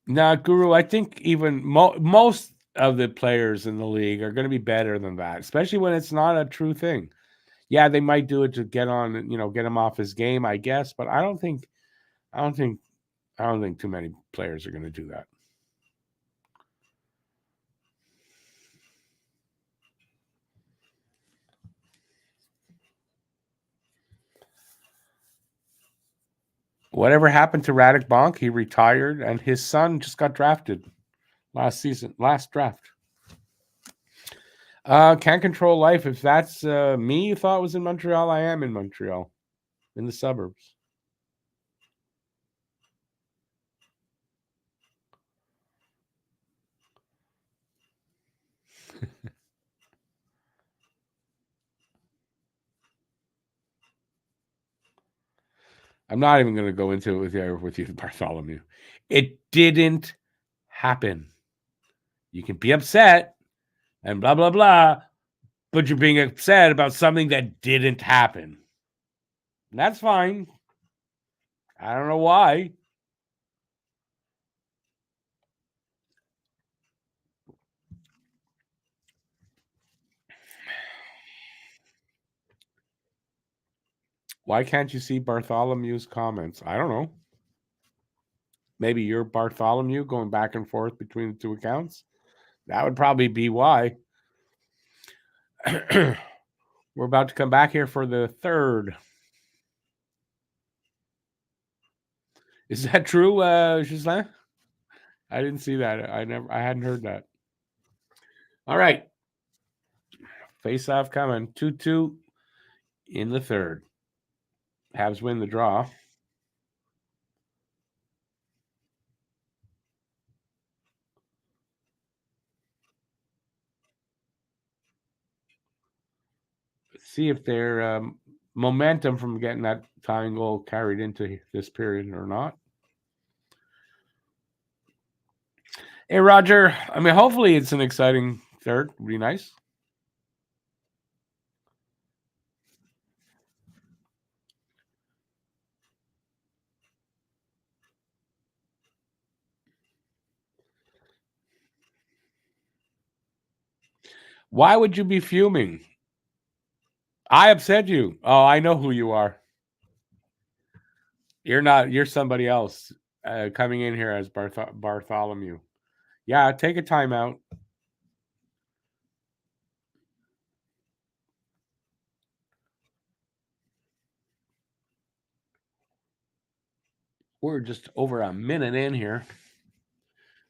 Now, Guru, I think even most of the players in the league are going to be better than that, especially when it's not a true thing. Yeah, they might do it to get him off his game, I guess, but I don't think too many players are going to do that. Whatever happened to Radek Bonk? He retired, and his son just got drafted last draft. Can't control life. If that's me, you thought was in Montreal, I am in Montreal, in the suburbs. I'm not even going to go into it with you, Bartholomew. It didn't happen. You can be upset and blah, blah, blah, but you're being upset about something that didn't happen. And that's fine. I don't know why. Why can't you see Bartholomew's comments? I don't know. Maybe you're Bartholomew going back and forth between the two accounts. That would probably be why. We're about to come back here for the third. Is that true, Gislain? I didn't see that. I hadn't heard that. All right. Face off coming. 2-2 in the third. Habs win the draw. Let's see if their momentum from getting that tying goal carried into this period or not. Hey, Roger. I mean, hopefully it's an exciting third. Would be nice. Why would you be fuming? I upset you. Oh, I know who you are. You're not. You're somebody else coming in here as Bartholomew. Yeah, take a timeout. We're just over a minute in here.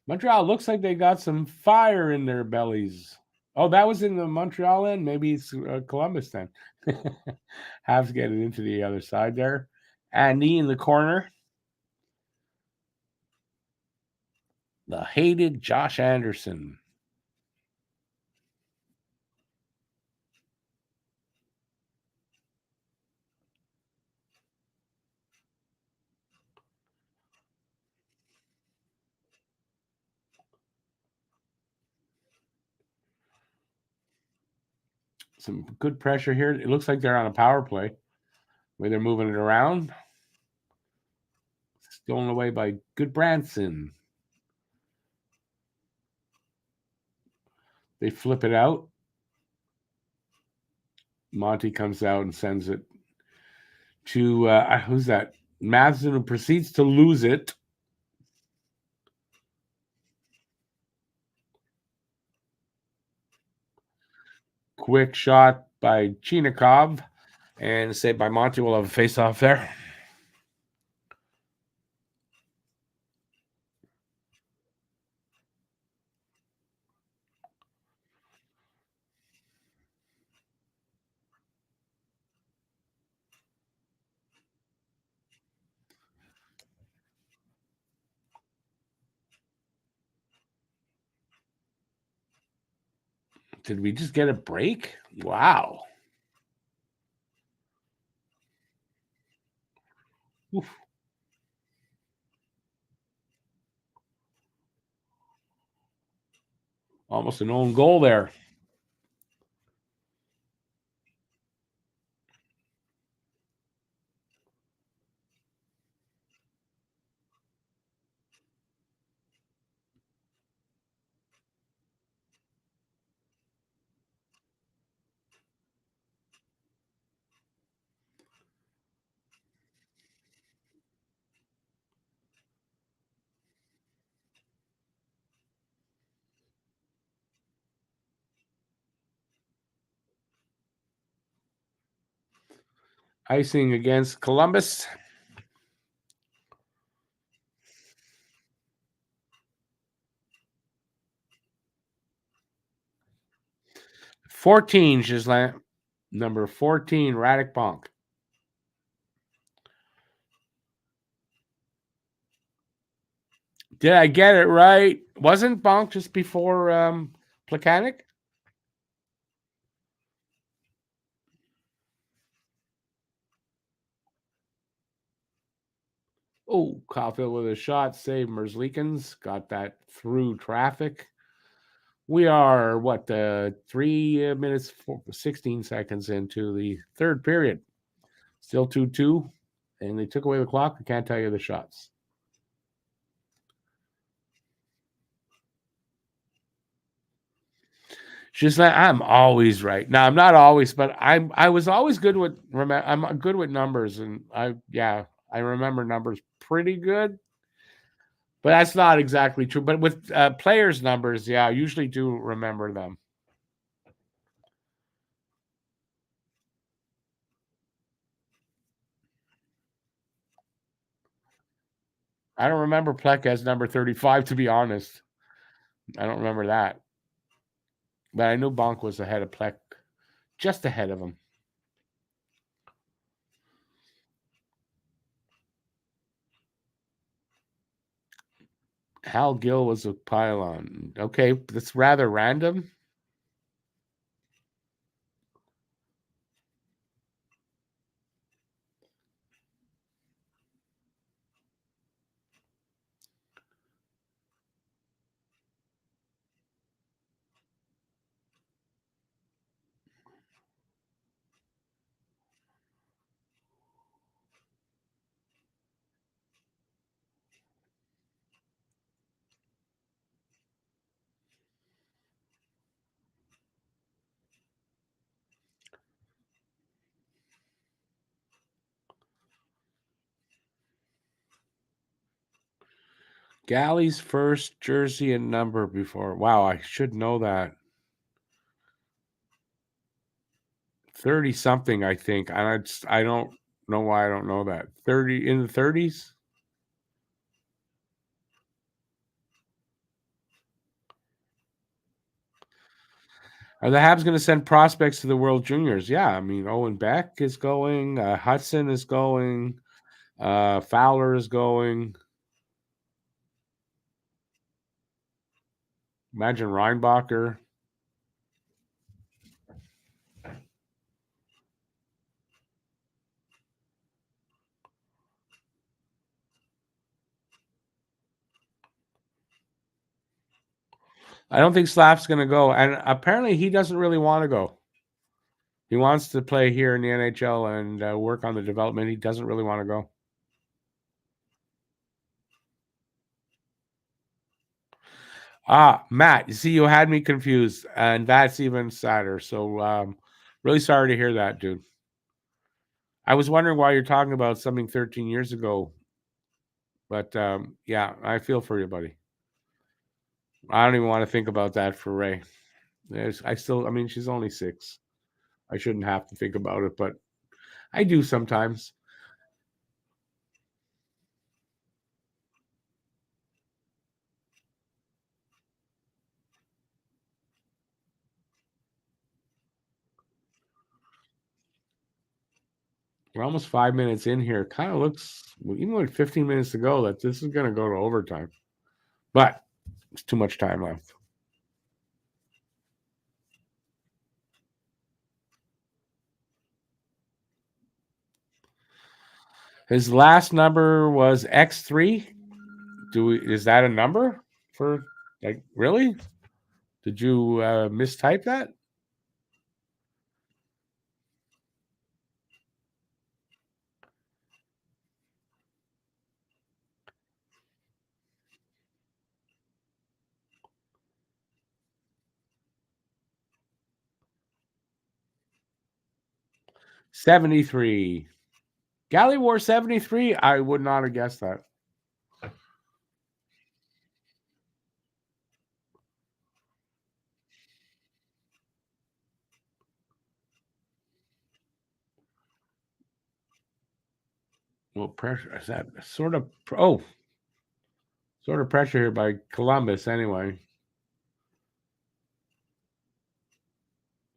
Montreal looks like they got some fire in their bellies. Oh, that was in the Montreal end. Maybe it's Columbus then. Have to get it into the other side there. Andy in the corner. The hated Josh Anderson. Some good pressure here. It looks like they're on a power play where they're moving it around. Stolen away by Goodbranson. They flip it out. Monty comes out and sends it to who's that? Madsen, who proceeds to lose it. Quick shot by Chinikov and saved by Monty. We'll have a face-off there. Did we just get a break? Wow. Oof. Almost an own goal there. Icing against Columbus. $14, Gislain. Number 14, Radek Bonk. Did I get it right? Wasn't Bonk just before Plekanec? Oh, Caulfield with a shot. Save Merzlikins. Got that through traffic. We are, 3 minutes, 16 seconds into the third period. Still 2-2, and they took away the clock. I can't tell you the shots. Just like I'm always right. Now I'm not always, but I was always good with I'm good with numbers, and I remember numbers pretty good. But that's not exactly true. But with players' numbers, I usually do remember them. I don't remember Plek as number 35, to be honest. I don't remember that. But I knew Bonk was ahead of Plek, just ahead of him. Hal Gill was a pylon. Okay, that's rather random. Galley's first jersey and number before. Wow, I should know that. 30 something, I think. I don't know why I don't know that. 30 in the 30s? Are the Habs going to send prospects to the World Juniors? Yeah, I mean Owen Beck is going, Hudson is going, Fowler is going. Imagine Reinbacher. I don't think Slap's going to go, and apparently he doesn't really want to go. He wants to play here in the NHL and work on the development. He doesn't really want to go. Matt, you see, you had me confused, and that's even sadder. So, really sorry to hear that, dude. I was wondering why you're talking about something 13 years ago, but I feel for you, buddy. I don't even want to think about that for Ray. I mean, she's only 6. I shouldn't have to think about it, but I do sometimes. We're almost 5 minutes in here. Kind of looks, even with 15 minutes to go, that this is going to go to overtime. But it's too much time left. His last number was X3. Is that a number for, like, really? Did you mistype that? $73. Galley wore 73. I would not have guessed that. Well, pressure is that sort of sort of pressure here by Columbus anyway.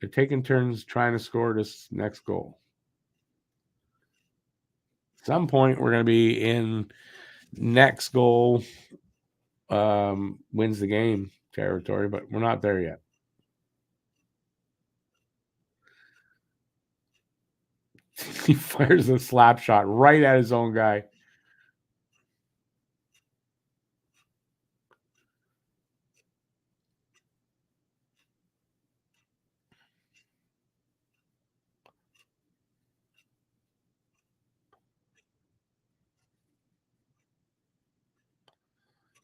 They're taking turns trying to score this next goal. At some point, we're going to be in next goal wins the game territory, but we're not there yet. He fires a slap shot right at his own guy.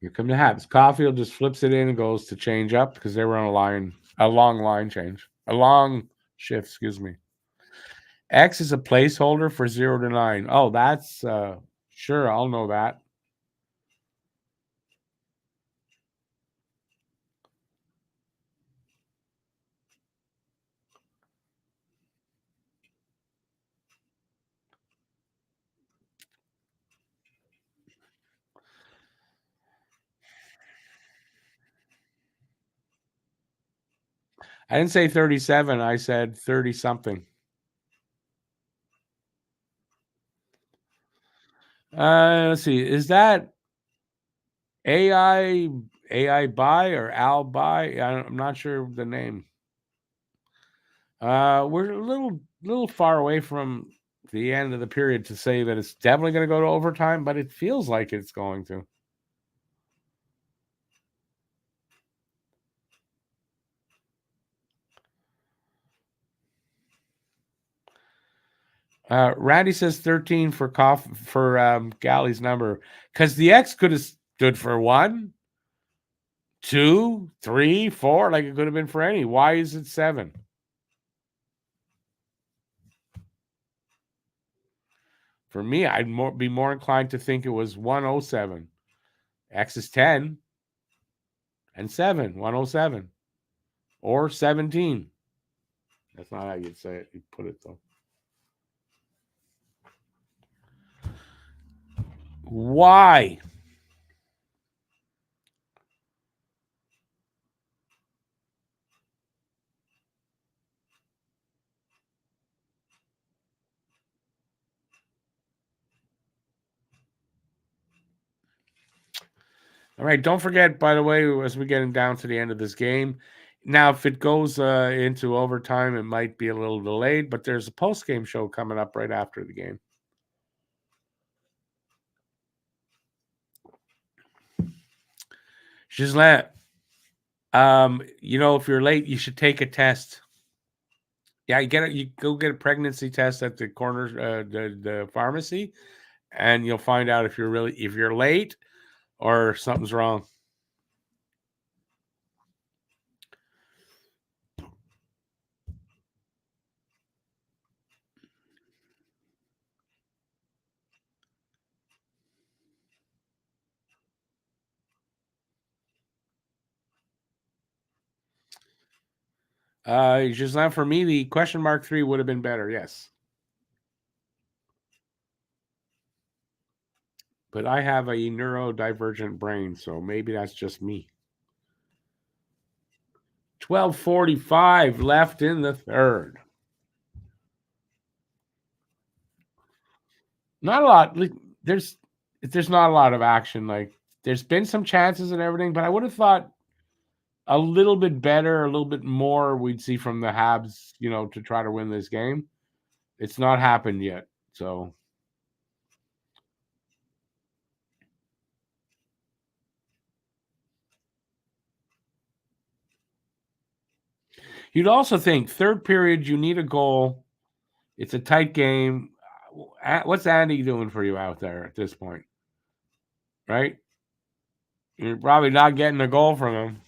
Here come the Habs. Caulfield just flips it in and goes to change up because they were on a long line change, a long shift. Excuse me. X is a placeholder for 0 to 9. Oh, that's sure. I'll know that. I didn't say 37. I said 30 something. Let's see. Is that AI by or Al by? I'm not sure of the name. We're a little far away from the end of the period to say that it's definitely going to go to overtime, but it feels like it's going to. Randy says 13 for Galley's number because the X could have stood for 1, 2, 3, 4. Like it could have been for any. Why is it 7? For me, I'd be more inclined to think it was 107. X is 10 and 7, 107 or 17. That's not how you'd say it. You'd put it though. Why? All right. Don't forget, by the way, as we're getting down to the end of this game, now if it goes into overtime, it might be a little delayed, but there's a post-game show coming up right after the game. Gislain, if you're late, you should take a test. Yeah, you go get a pregnancy test at the corner, the pharmacy, and you'll find out if you're late or something's wrong. Gislain, for me, the question mark 3 would have been better. Yes. But I have a neurodivergent brain, so maybe that's just me. 12:45 left in the third. Not a lot. There's not a lot of action. Like there's been some chances and everything, but I would have thought a little bit better, a little bit more we'd see from the Habs, to try to win this game. It's not happened yet. So you'd also think third period, you need a goal. It's a tight game. What's Andy doing for you out there at this point? Right? You're probably not getting a goal from him.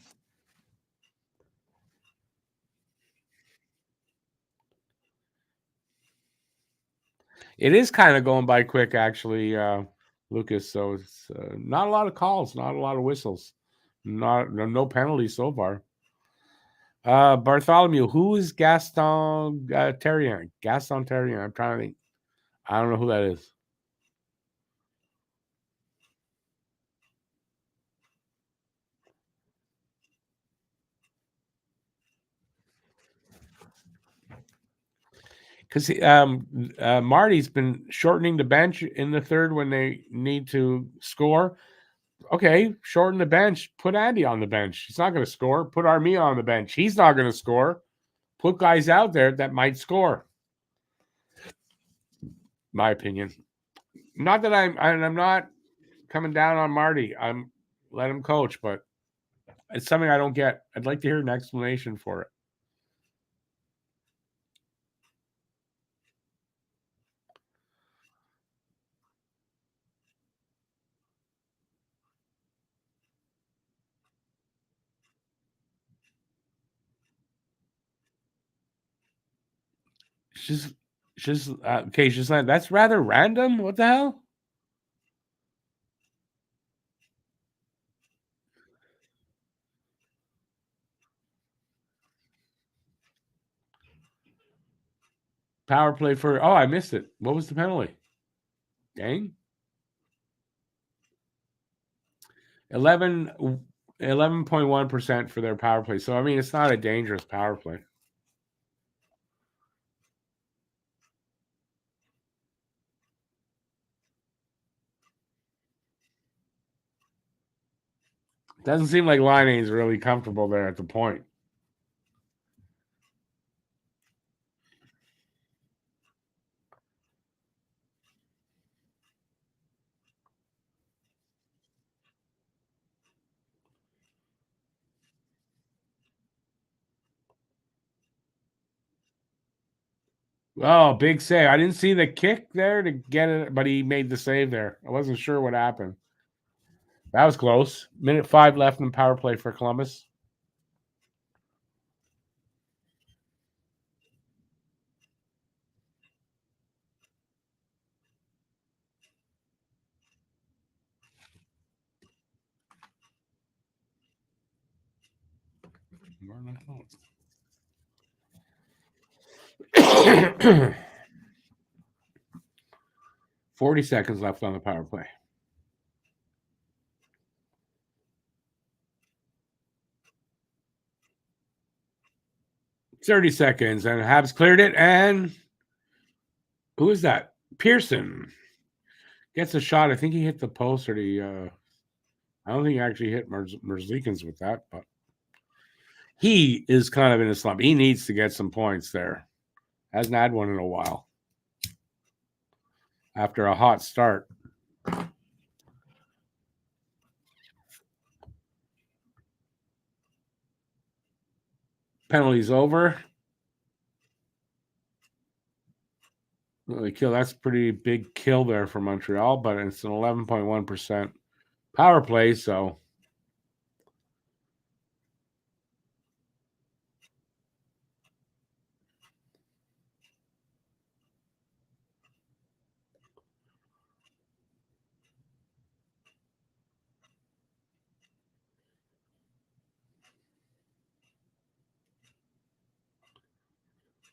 It is kind of going by quick, actually, Lucas. So it's not a lot of calls, not a lot of whistles, no penalties so far. Bartholomew, who is Gaston Terrien? Gaston Terrien. I'm trying to think. I don't know who that is. Because Marty's been shortening the bench in the third when they need to score. Okay, shorten the bench. Put Andy on the bench. He's not going to score. Put Armia on the bench. He's not going to score. Put guys out there that might score. My opinion. Not that I'm not coming down on Marty. I'm let him coach, but it's something I don't get. I'd like to hear an explanation for it. She's okay. She's like, that's rather random. What the hell? Power play for. Oh, I missed it. What was the penalty? Dang. 11.1% for their power play. So I mean, it's not a dangerous power play. Doesn't seem like Lining's really comfortable there at the point. Oh, big save. I didn't see the kick there to get it, but he made the save there. I wasn't sure what happened. That was close. Minute 5 left in power play for Columbus. Where 40 seconds left on the power play. Thirty seconds, and Habs cleared it. And who is that? Pearson gets a shot. I think he hit the post, or the. I don't think he actually hit Merzlikins with that, but he is kind of in a slump. He needs to get some points there. Hasn't had one in a while. After a hot start. Penalties over. Really kill. That's a pretty big kill there for Montreal, but it's an 11.1% power play, so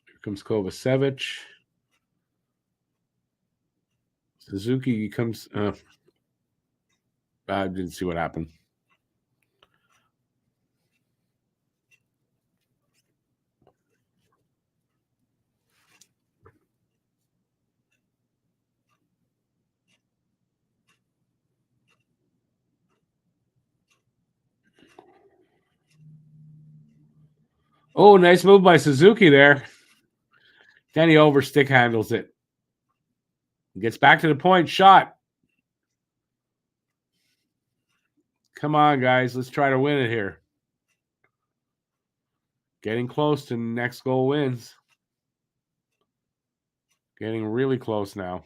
here comes Kovacevic. Suzuki comes. I didn't see what happened. Oh, nice move by Suzuki there. Then he overstick handles it. Gets back to the point. Shot. Come on, guys. Let's try to win it here. Getting close to next goal wins. Getting really close now.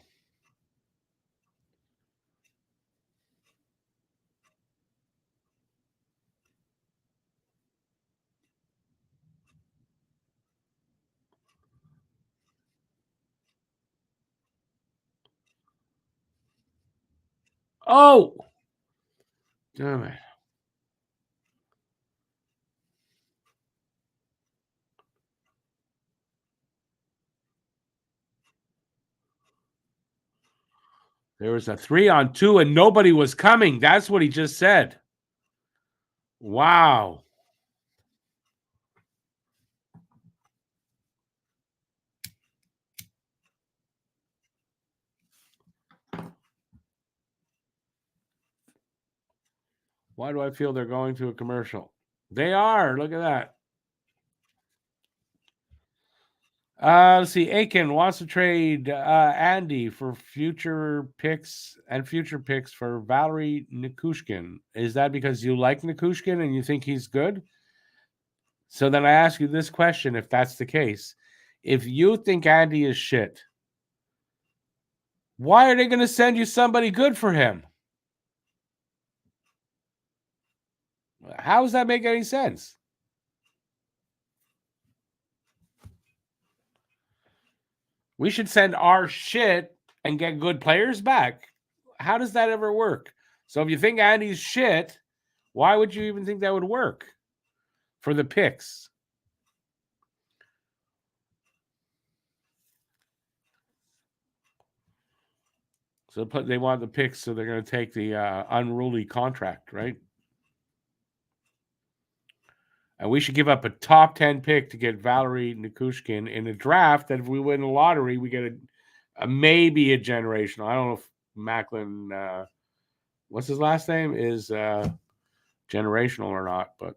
Oh! Damn it. There was a 3-on-2 and nobody was coming. That's what he just said. Wow. Why do I feel they're going to a commercial? They are. Look at that. Let's see. Aiken wants to trade Andy for future picks for Valerie Nikushkin. Is that because you like Nikushkin and you think he's good? So then I ask you this question, if that's the case. If you think Andy is shit, why are they going to send you somebody good for him? How does that make any sense? We should send our shit and get good players back. How does that ever work? So if you think Andy's shit, why would you even think that would work for the picks? So they want the picks, so they're going to take the unruly contract, right? And we should give up a top 10 pick to get Valerie Nikushkin in a draft that if we win the lottery, we get maybe a generational. I don't know if Macklin, what's his last name, is generational or not, but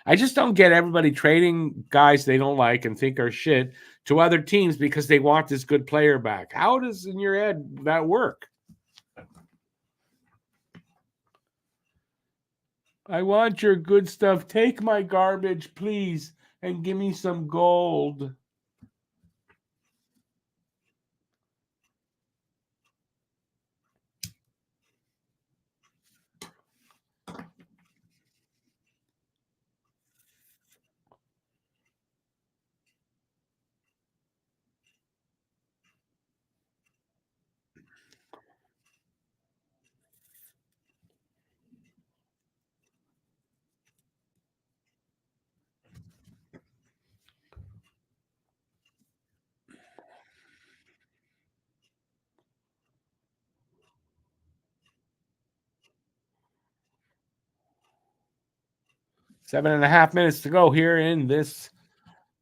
I just don't get everybody trading guys they don't like and think are shit to other teams because they want this good player back. How does in your head that work? I want your good stuff. Take my garbage, please, and give me some gold. Seven and a half minutes to go here in this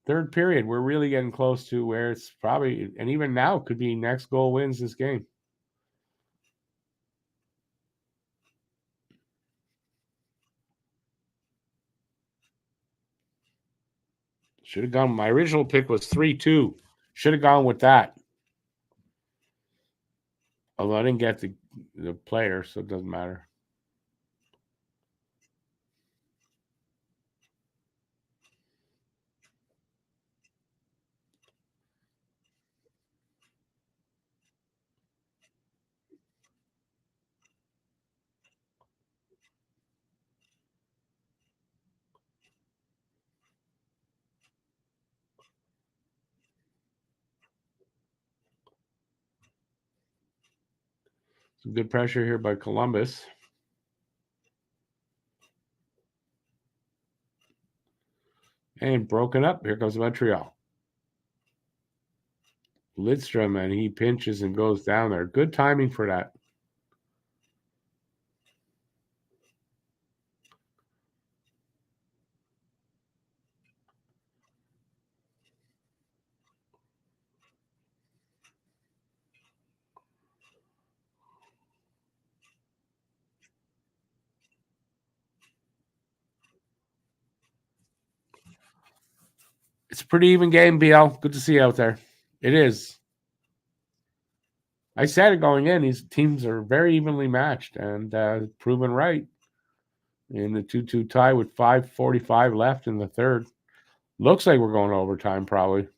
third period. We're really getting close to where it's probably, and even now, could be next goal wins this game. Should have gone. My original pick was 3-2. Should have gone with that. Although I didn't get the player, so it doesn't matter. Some good pressure here by Columbus. And broken up. Here comes Montreal. Lidstrom, and he pinches and goes down there. Good timing for that. It's a pretty even game, BL. Good to see you out there. It is. I said it going in. These teams are very evenly matched and proven right in the 2-2 tie with 5:45 left in the third. Looks like we're going to overtime probably.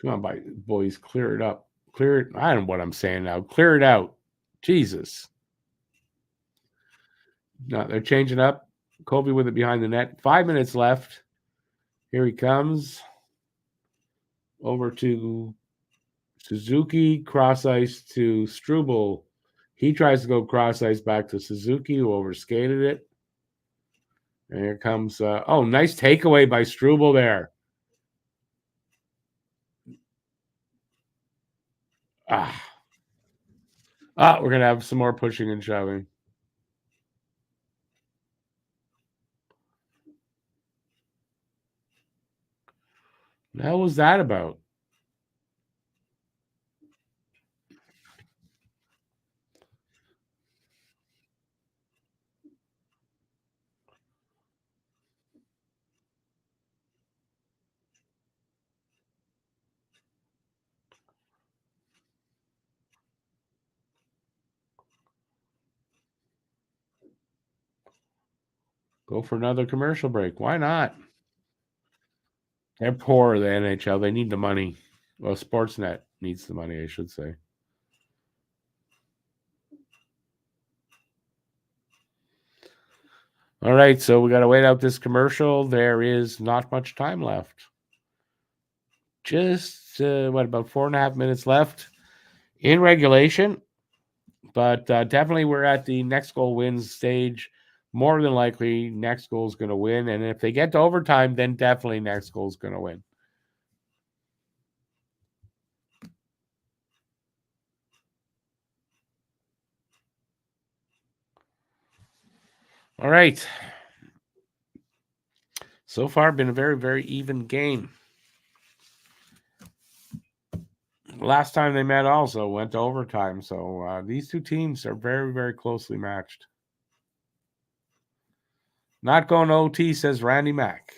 Come on, boys, clear it up. Clear it. I don't know what I'm saying now. Clear it out. Jesus. No, they're changing up. Kobe with it behind the net. 5 minutes left. Here he comes. Over to Suzuki, cross ice to Struble. He tries to go cross ice back to Suzuki, who overskated it. And here comes, nice takeaway by Struble there. We're going to have some more pushing and shoving. What the hell was that about? Go for another commercial break. Why not? They're poor, the NHL. They need the money. Well, Sportsnet needs the money, I should say. All right, so we got to wait out this commercial. There is not much time left. Just, about 4.5 minutes left in regulation. But definitely we're at the next goal wins stage. More than likely, next goal is going to win. And if they get to overtime, then definitely next goal is going to win. All right. So far, been a very, very even game. Last time they met also went to overtime. So these two teams are very, very closely matched. Not going to OT, says Randy Mack.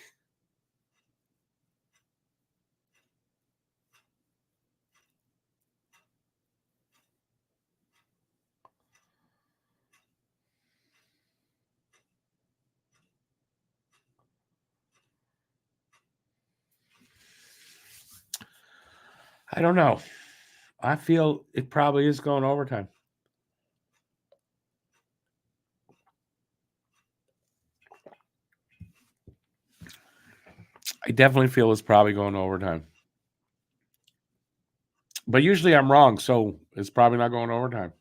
I don't know. I feel it probably is going overtime. I definitely feel it's probably going overtime. But usually I'm wrong, so it's probably not going overtime.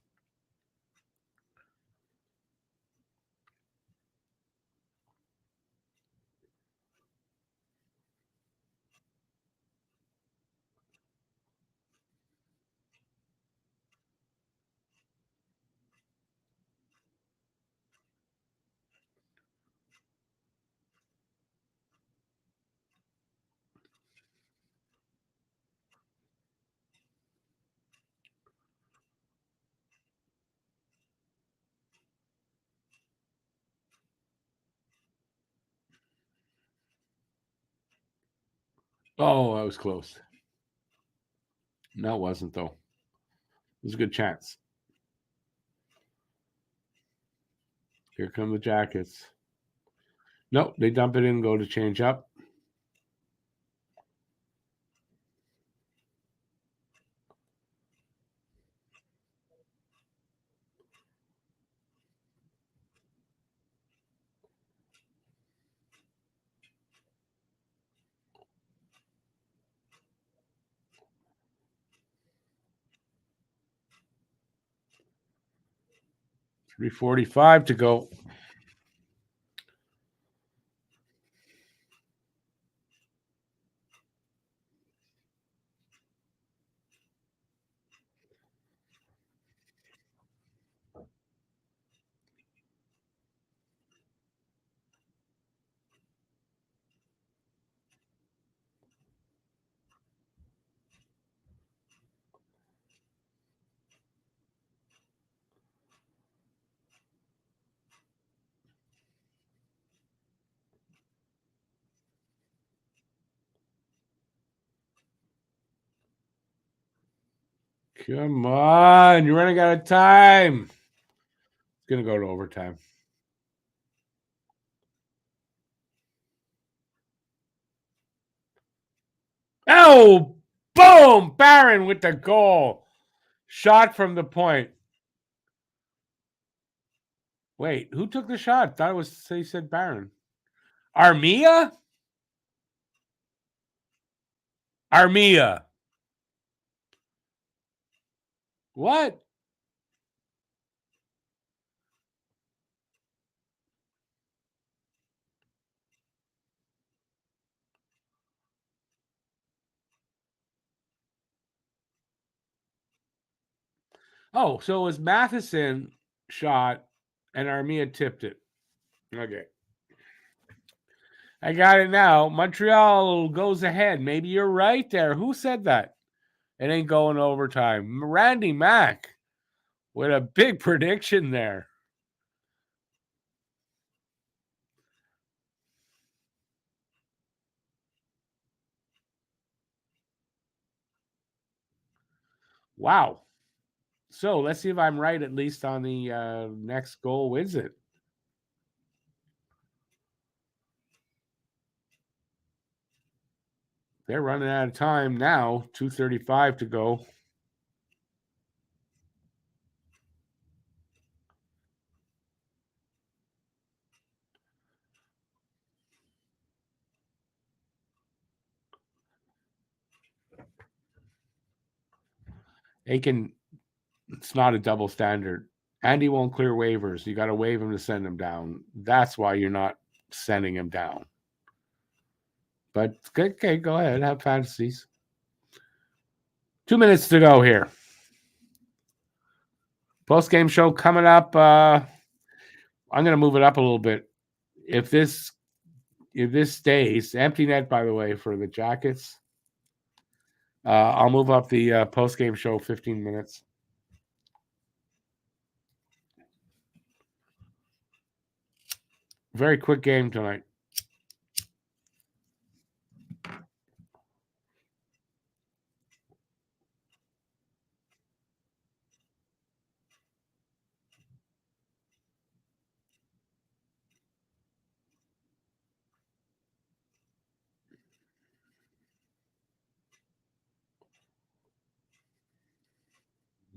Oh, that was close. No, it wasn't, though. It was a good chance. Here come the Jackets. Nope, they dump it in, go to change up. .345 to go. Come on, you're running out of time. It's going to go to overtime. Oh, boom! Barron with the goal. Shot from the point. Wait, who took the shot? Thought it was, they said Barron. Armia? Armia. What? Oh, so it was Matheson shot and Armia tipped it. Okay. I got it now. Montreal goes ahead. Maybe you're right there. Who said that? It ain't going overtime. Randy Mack with a big prediction there. Wow. So let's see if I'm right, at least on the next goal wins it. They're running out of time now. 2:35 to go. Aiken, it's not a double standard. Andy won't clear waivers. You got to waive him to send him down. That's why you're not sending him down. But okay, go ahead. Have fantasies. 2 minutes to go here. Post-game show coming up. I'm going to move it up a little bit. If this stays, empty net, by the way, for the Jackets. I'll move up the post-game show 15 minutes. Very quick game tonight.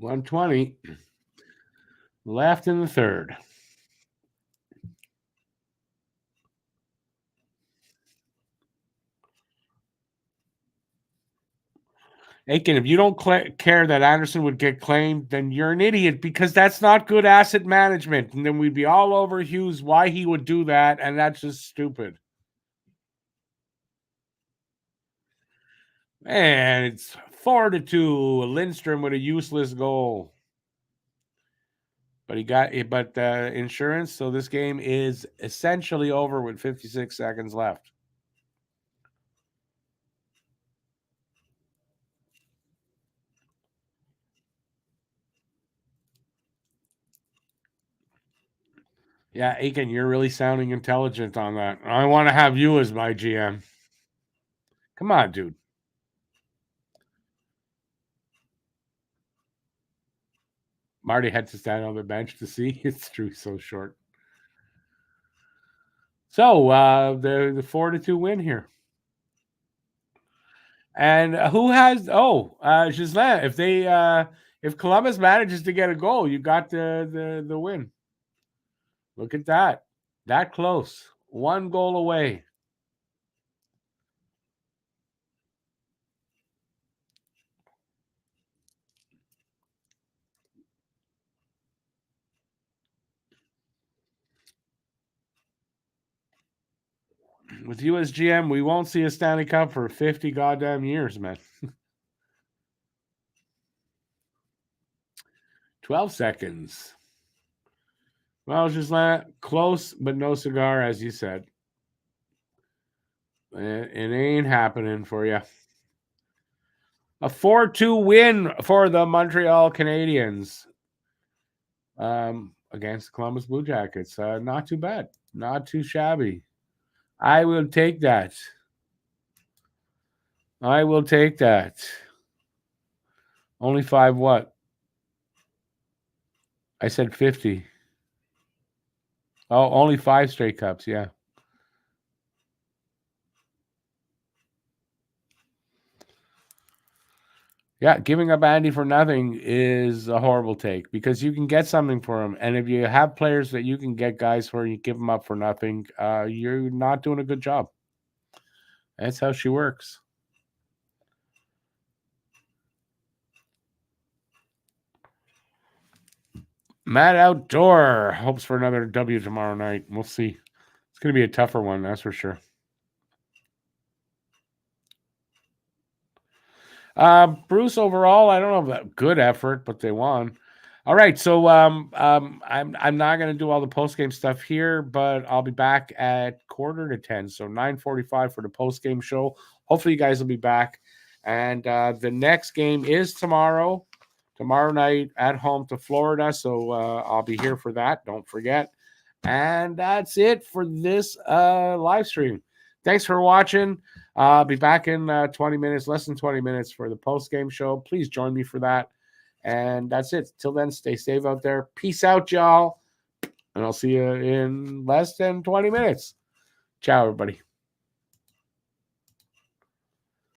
$120 left in the third. Aiken, if you don't care that Anderson would get claimed, then you're an idiot because that's not good asset management. And then we'd be all over Hughes why he would do that, and that's just stupid. And it's 4-2. Lindstrom with a useless goal. But he got it, but insurance. So this game is essentially over with 56 seconds left. Yeah, Aiken, you're really sounding intelligent on that. I want to have you as my GM. Come on, dude. Marty had to stand on the bench to see. It's true, so short. So the 4-2 win here. And who has Gislain, if Columbus manages to get a goal, you got the win. Look at that. That close. 1 goal away. With you as GM, we won't see a Stanley Cup for 50 goddamn years, man. 12 seconds. Well, Gislain, close, but no cigar, as you said. It ain't happening for you. A 4-2 win for the Montreal Canadiens against the Columbus Blue Jackets. Not too bad. Not too shabby. I will take that. I will take that. Only 5 what? I said 50. Oh, only 5 straight cups, yeah. Yeah, giving up Andy for nothing is a horrible take because you can get something for him. And if you have players that you can get guys for, you give them up for nothing, you're not doing a good job. That's how she works. Matt Outdoor hopes for another W tomorrow night. We'll see. It's going to be a tougher one, that's for sure. Bruce, overall, I don't know if good effort, but they won. All right, so I'm not going to do all the post game stuff here, but I'll be back at 9:45, so 9:45 for the post game show. Hopefully, you guys will be back, and the next game is tomorrow night at home to Florida. So I'll be here for that. Don't forget, and that's it for this live stream. Thanks for watching. I'll be back in 20 minutes, less than 20 minutes for the post-game show. Please join me for that. And that's it. Till then, stay safe out there. Peace out, y'all. And I'll see you in less than 20 minutes. Ciao, everybody.